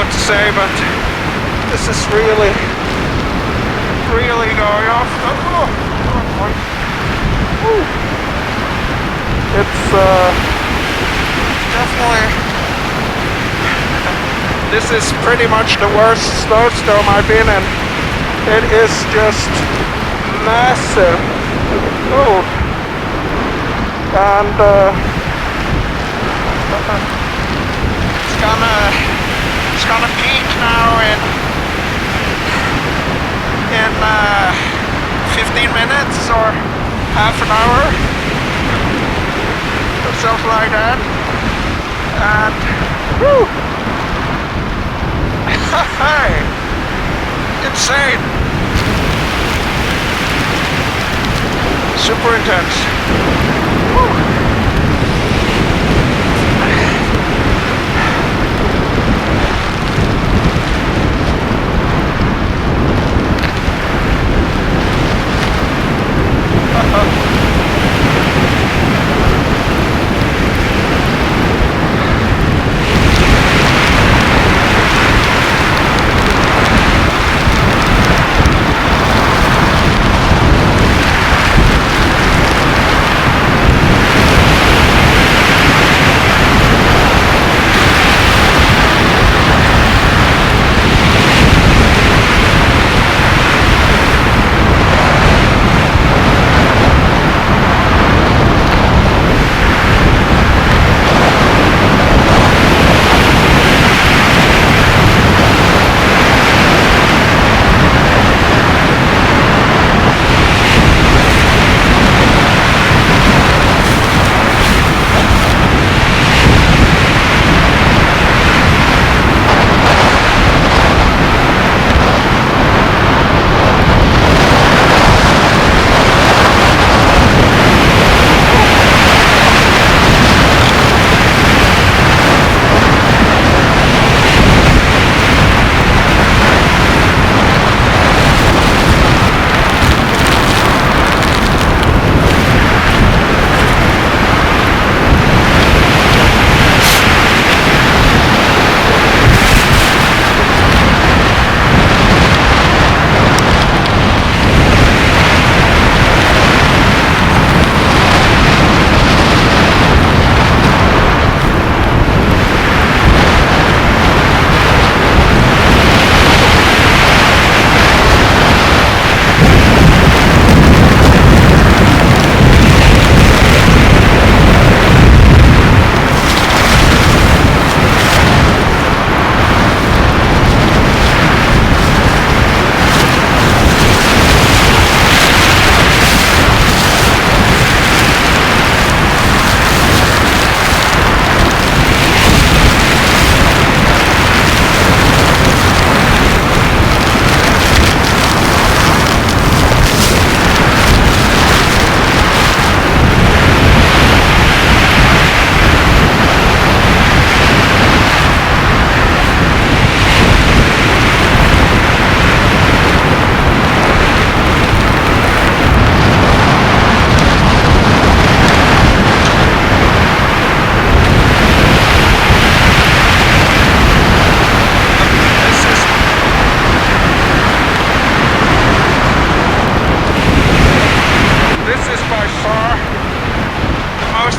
what to say, but this is really going off. Oh boy. Woo. It's definitely, this is pretty much the worst snowstorm I've been in. It is just massive. Oh, and it's gonna peak now in 15 minutes or half an hour or something like that. And whew, insane, super intense. Whew.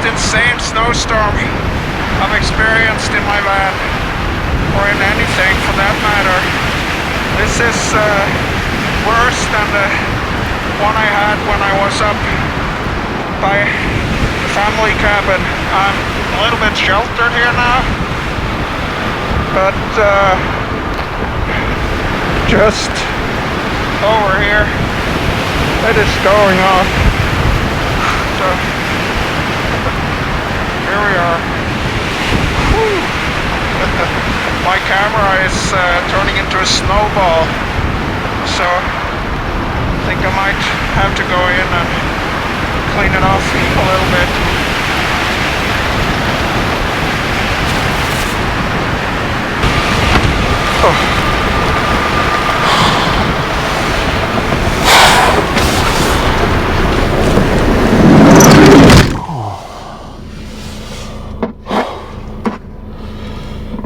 Insane snowstorm I've experienced in my van, or in anything for that matter. This is worse than the one I had when I was up by the family cabin. I'm a little bit sheltered here now, but just over here it is going off. So here we are. My camera is turning into a snowball, so I think I might have to go in and clean it off a little bit. Oh.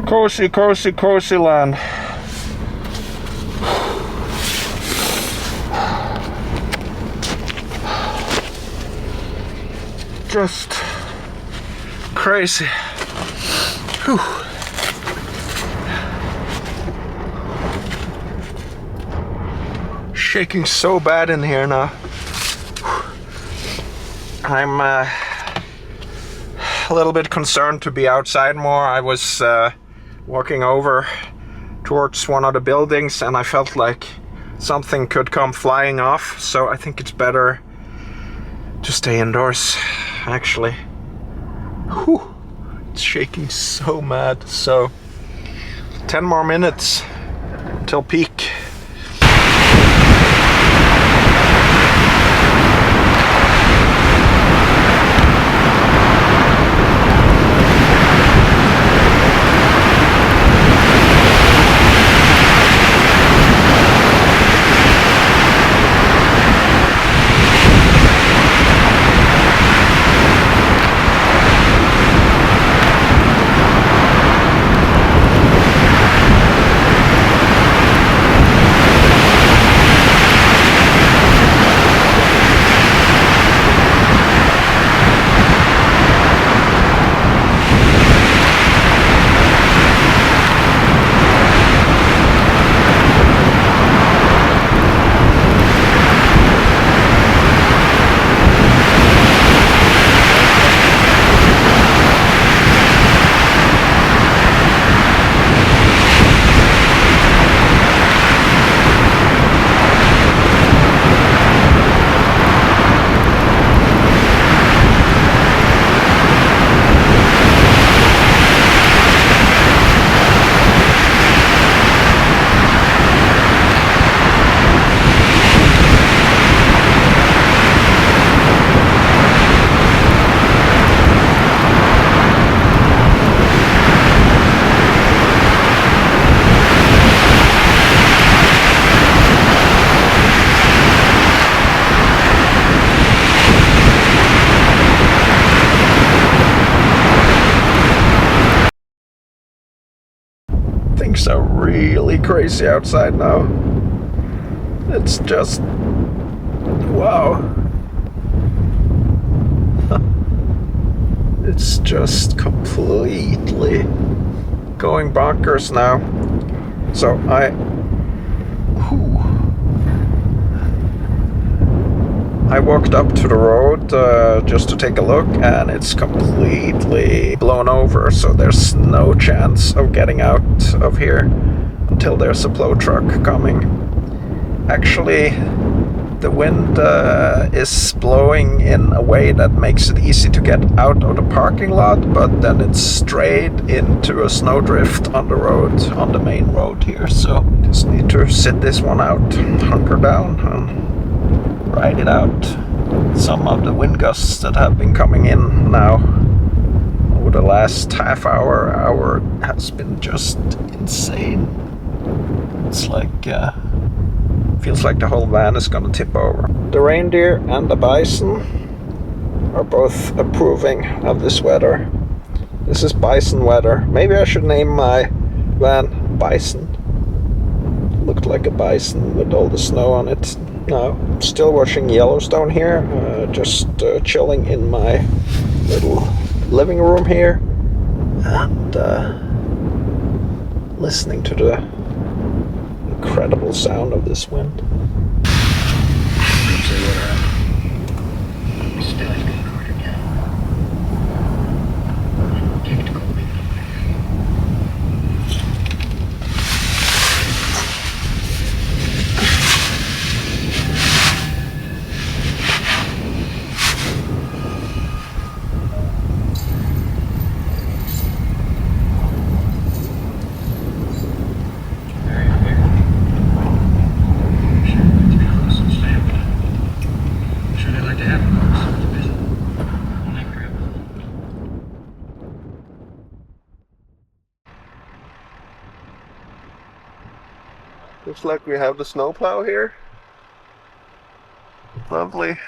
Cozy, cozy, cozy land. Just crazy. Whew. Shaking so bad in here now. I'm a little bit concerned to be outside more. I was walking over towards one of the buildings and I felt like something could come flying off, so I think it's better to stay indoors, actually. Whew. It's shaking so mad. So 10 more minutes till peak. Things are really crazy outside now. It's just wow. It's just completely going bonkers now. So I walked up to the road just to take a look, and it's completely blown over, so there's no chance of getting out of here until there's a plow truck coming. Actually, the wind is blowing in a way that makes it easy to get out of the parking lot, but then it's straight into a snowdrift on the road, on the main road here, so just need to sit this one out, hunker down and ride it out. Some of the wind gusts that have been coming in now over the last half hour has been just insane. It's like feels like the whole van is gonna tip over. The reindeer and the bison are both approving of this weather. This is bison weather. Maybe I should name my van Bison. Looked like a bison with all the snow on it. Now, still watching Yellowstone here, just chilling in my little living room here and listening to the incredible sound of this wind. Looks like we have the snowplow here. Lovely.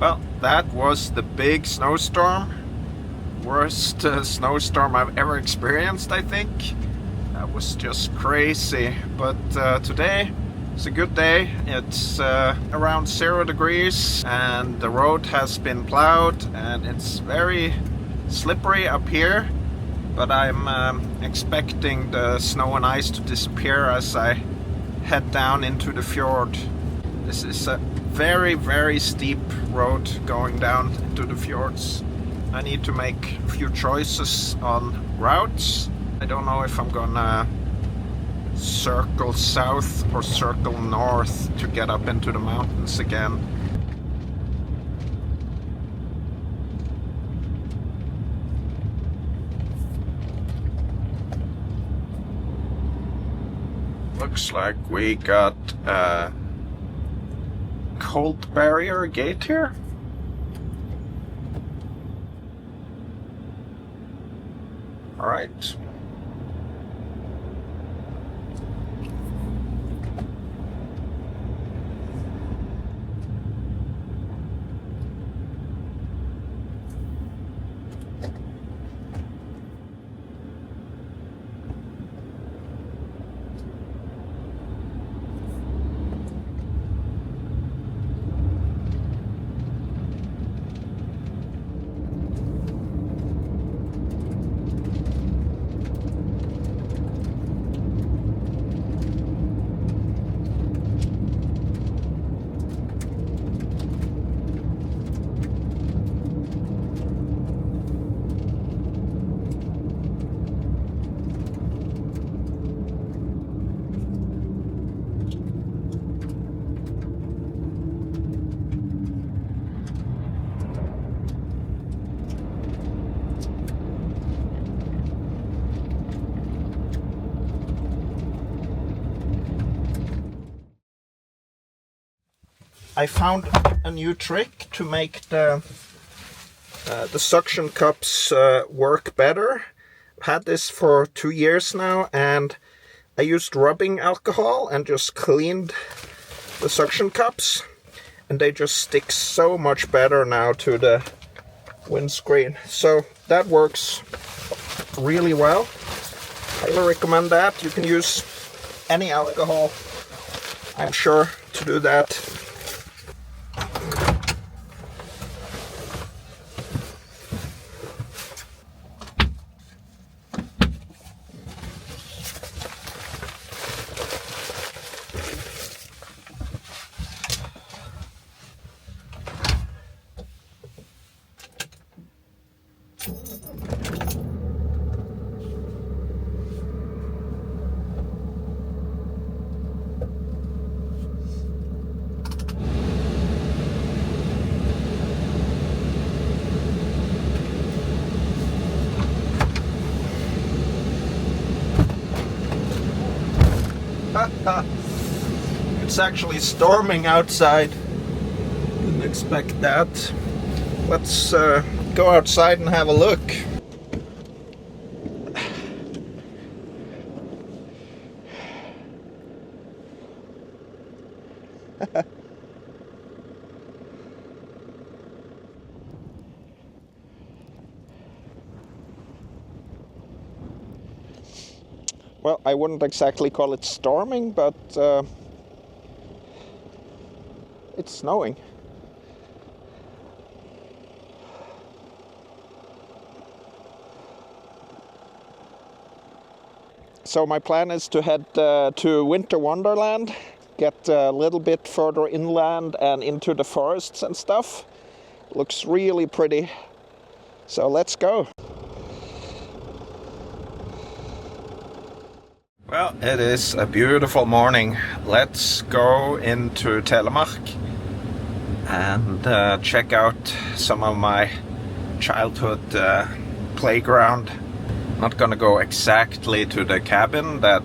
Well, that was the big snowstorm. Worst snowstorm I've ever experienced, I think. That was just crazy. But today it's a good day. It's around 0 degrees and the road has been plowed and it's very slippery up here. But I'm expecting the snow and ice to disappear as I head down into the fjord. This is a very, very steep road going down into the fjords. I need to make a few choices on routes. I don't know if I'm gonna circle south or circle north to get up into the mountains again. Looks like we got a cold barrier gate here. All right. I found a new trick to make the suction cups work better. I've had this for 2 years now, and I used rubbing alcohol and just cleaned the suction cups, and they just stick so much better now to the windscreen. So that works really well. I highly recommend that. You can use any alcohol, I'm sure, to do that. It's actually storming outside. Didn't expect that. Let's go outside and have a look. Well, I wouldn't exactly call it storming, but it's snowing. So my plan is to head to Winter Wonderland, get a little bit further inland and into the forests and stuff. Looks really pretty. So let's go. Well, it is a beautiful morning. Let's go into Telemark and check out some of my childhood playground. Not gonna go exactly to the cabin that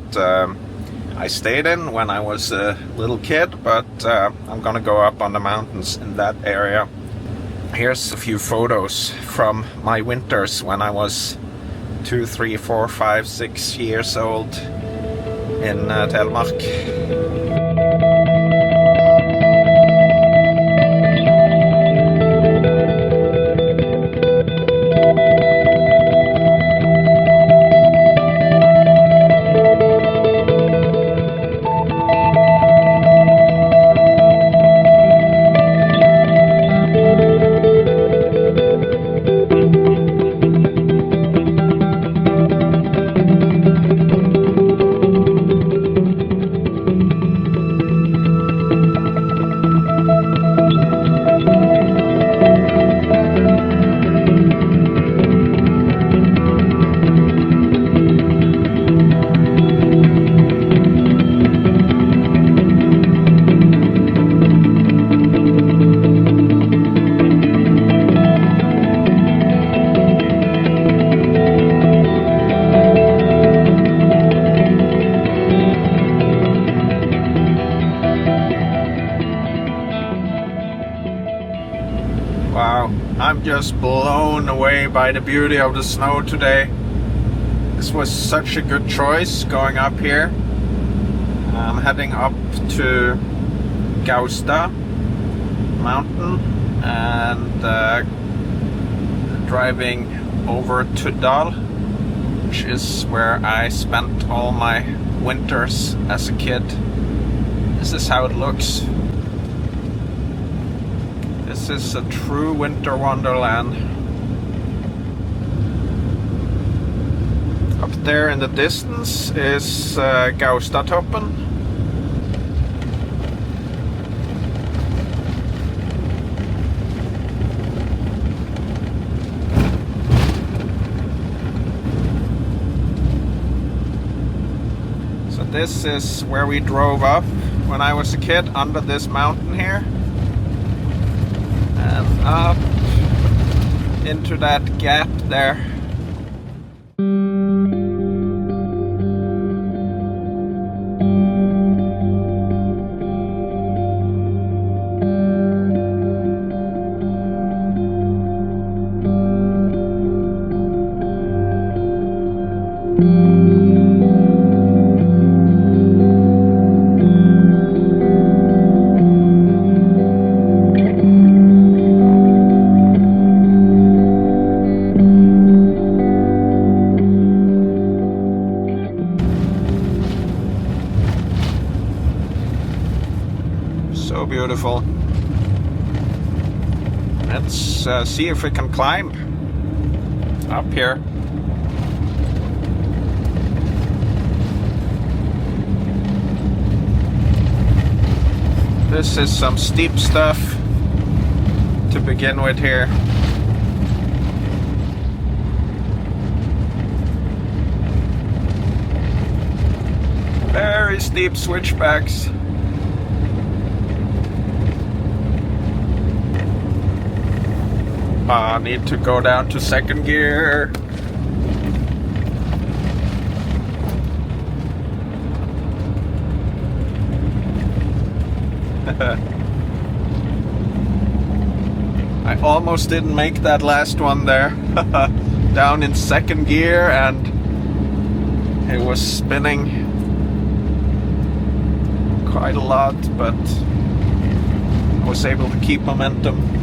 I stayed in when I was a little kid, but I'm gonna go up on the mountains in that area. Here's a few photos from my winters when I was 2, 3, 4, 5, 6 years old in Telemark. away by the beauty of the snow today. This was such a good choice going up here. I'm heading up to Gausta mountain and driving over to Dal, which is where I spent all my winters as a kid. This is how it looks. This is a true winter wonderland. Up there in the distance is Gaustatoppen. So this is where we drove up when I was a kid, under this mountain here. And up into that gap there. So beautiful. Let's see if we can climb up here. This is some steep stuff to begin with here. Very steep switchbacks. I need to go down to second gear. I almost didn't make that last one there. Down in second gear and it was spinning quite a lot, but I was able to keep momentum.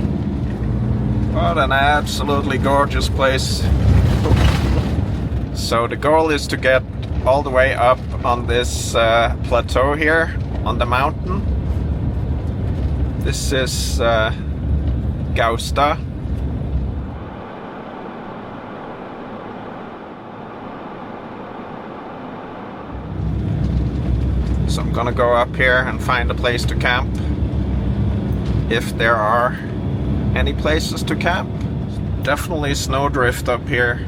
What an absolutely gorgeous place. So the goal is to get all the way up on this plateau here on the mountain. This is Gausta. So I'm gonna go up here and find a place to camp, if there are any places to camp. Definitely snowdrift up here.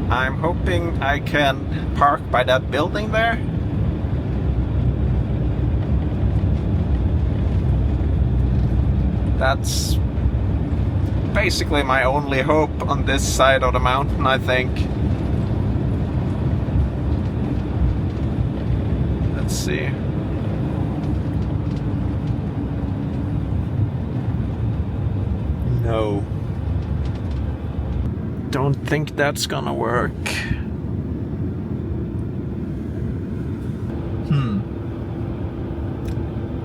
I'm hoping I can park by that building there. That's basically my only hope on this side of the mountain, I think. Let's see. No. Don't think that's gonna work.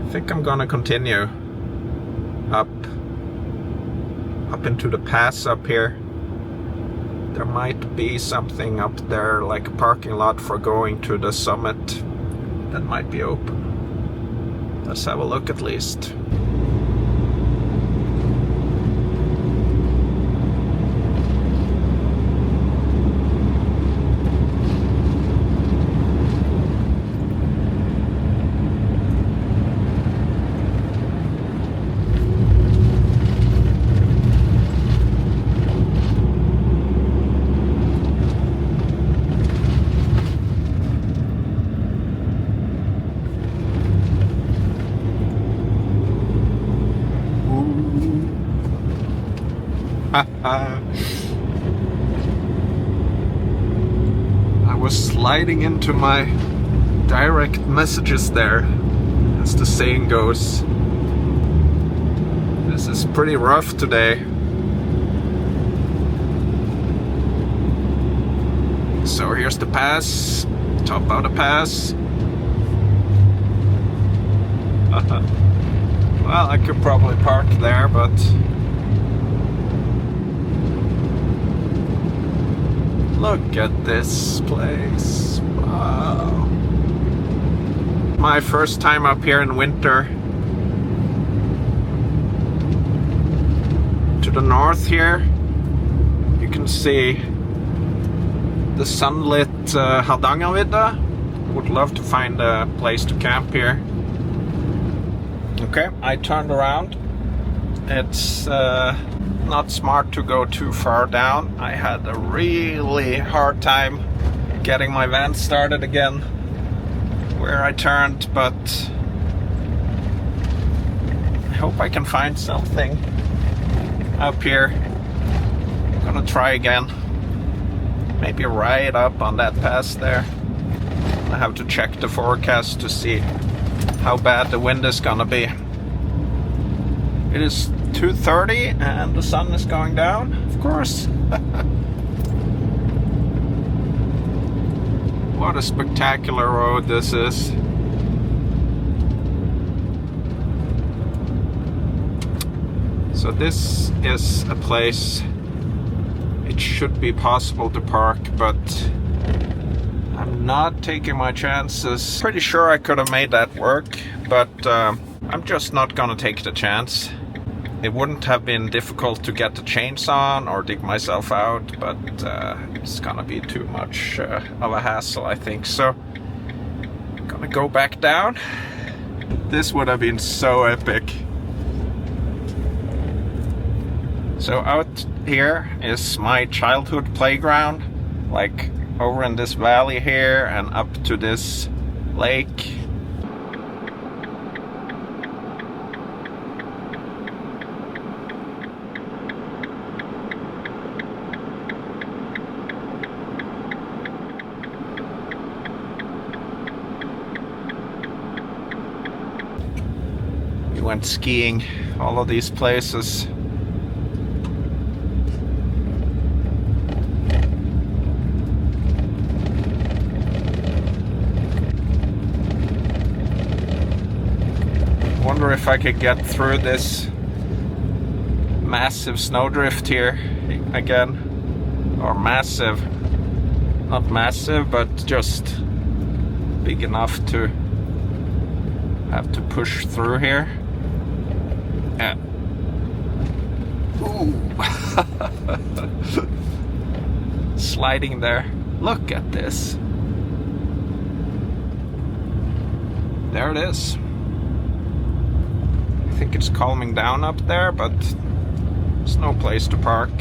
I think I'm gonna continue up into the pass up here. There might be something up there, like a parking lot for going to the summit, that might be open. Let's have a look at least. I was sliding into my direct messages there, as the saying goes. This is pretty rough today. So here's the pass, top of the pass. Well, I could probably park there, but look at this place. Wow. My first time up here in winter. To the north here, you can see the sunlit Hardangervidda. Would love to find a place to camp here. Okay, I turned around. It's not smart to go too far down. I had a really hard time getting my van started again where I turned, but I hope I can find something up here. I'm gonna try again. Maybe right up on that pass there. I have to check the forecast to see how bad the wind is gonna be. It is 2:30 and the sun is going down, of course. What a spectacular road this is. So this is a place it should be possible to park, but I'm not taking my chances. Pretty sure I could have made that work, but I'm just not gonna take the chance. It wouldn't have been difficult to get the chains on or dig myself out, but it's gonna be too much of a hassle, I think. So I'm gonna go back down. This would have been so epic. So out here is my childhood playground, like over in this valley here and up to this lake. We went skiing all of these places. Wonder if I could get through this massive snowdrift here again. Or massive. Not massive, but just big enough to have to push through here. Yeah. Ooh. Sliding there. Look at this. There it is. I think it's calming down up there, but there's no place to park.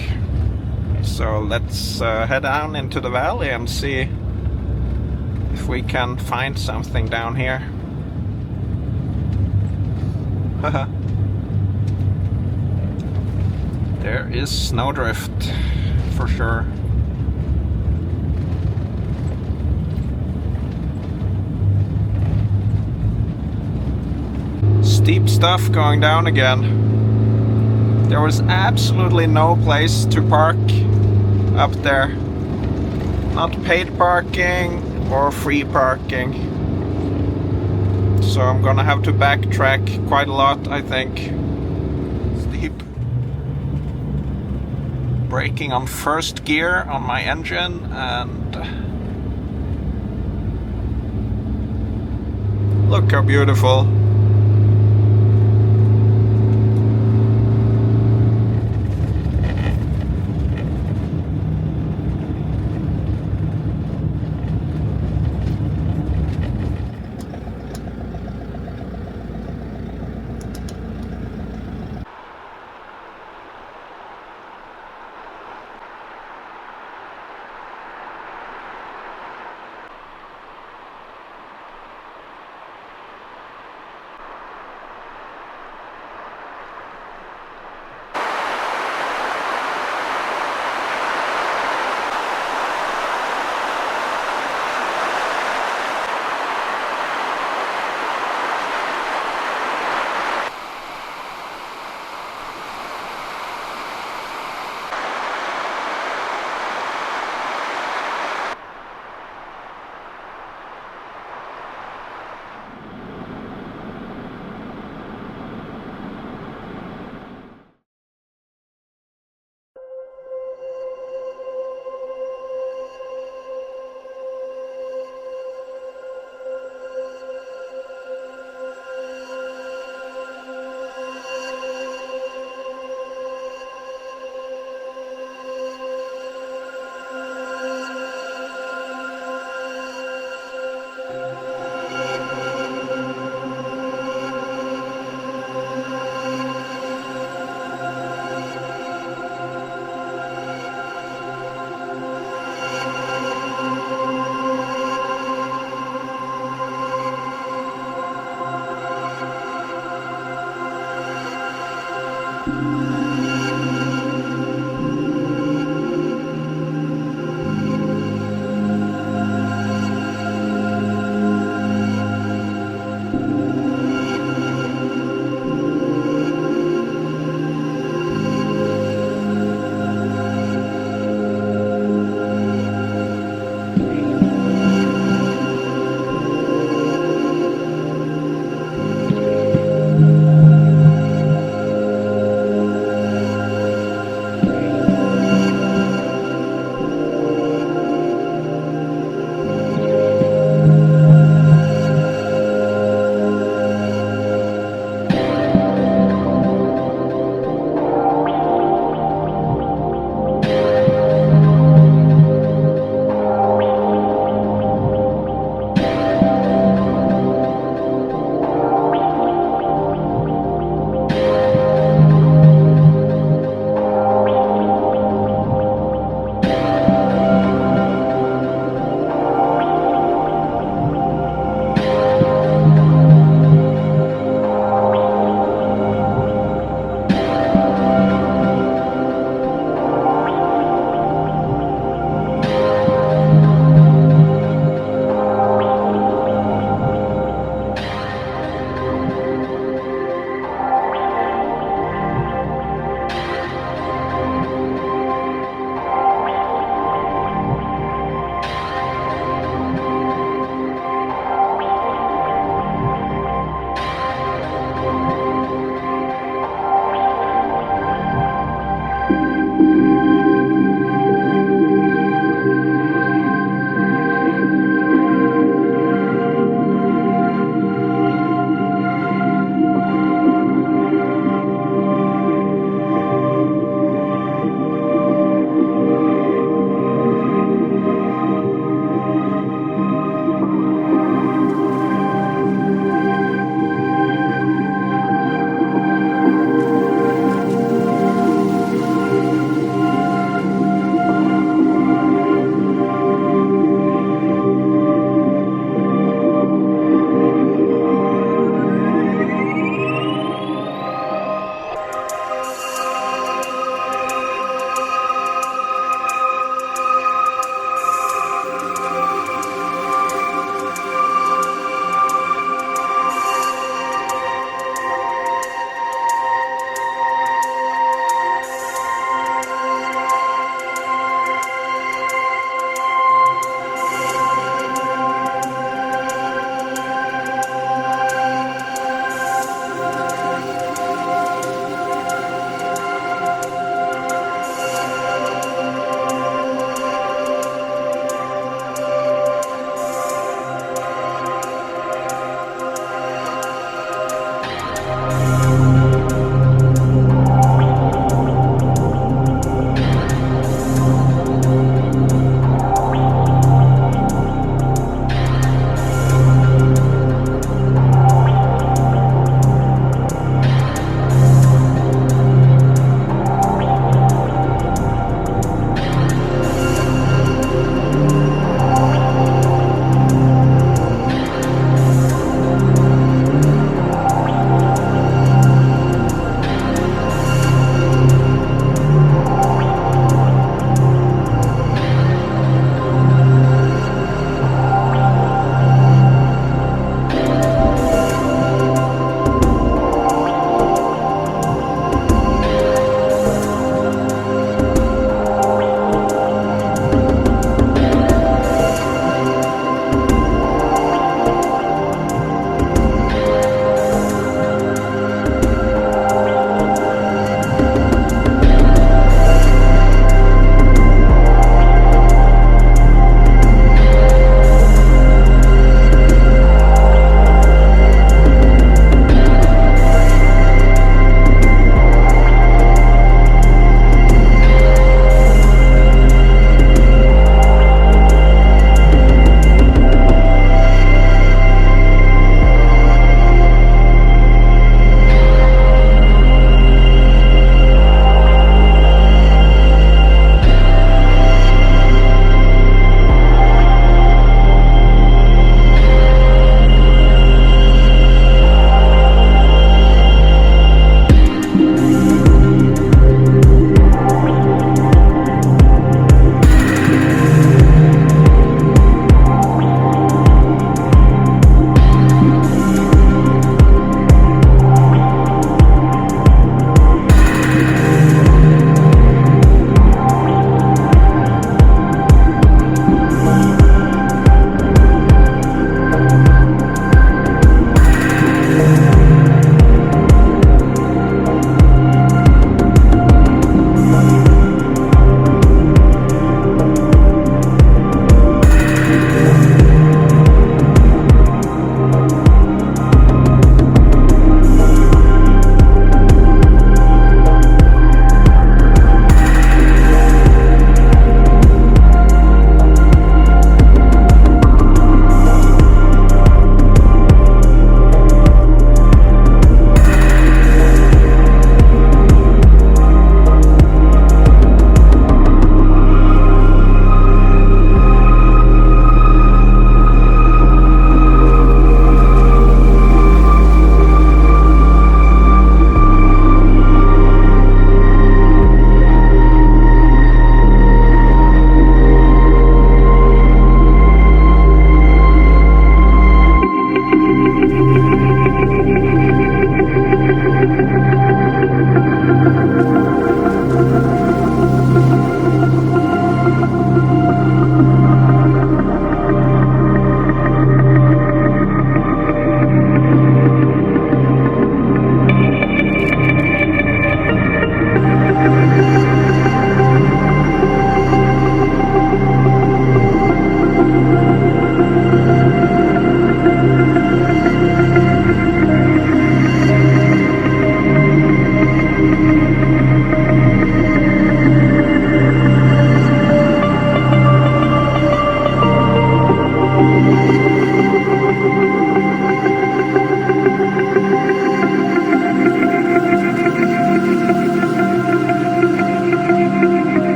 So let's head down into the valley and see if we can find something down here. There is snowdrift for sure. Steep stuff going down again. There was absolutely no place to park up there. Not paid parking or free parking. So I'm gonna have to backtrack quite a lot, I think. Steep. Braking on first gear on my engine and look how beautiful.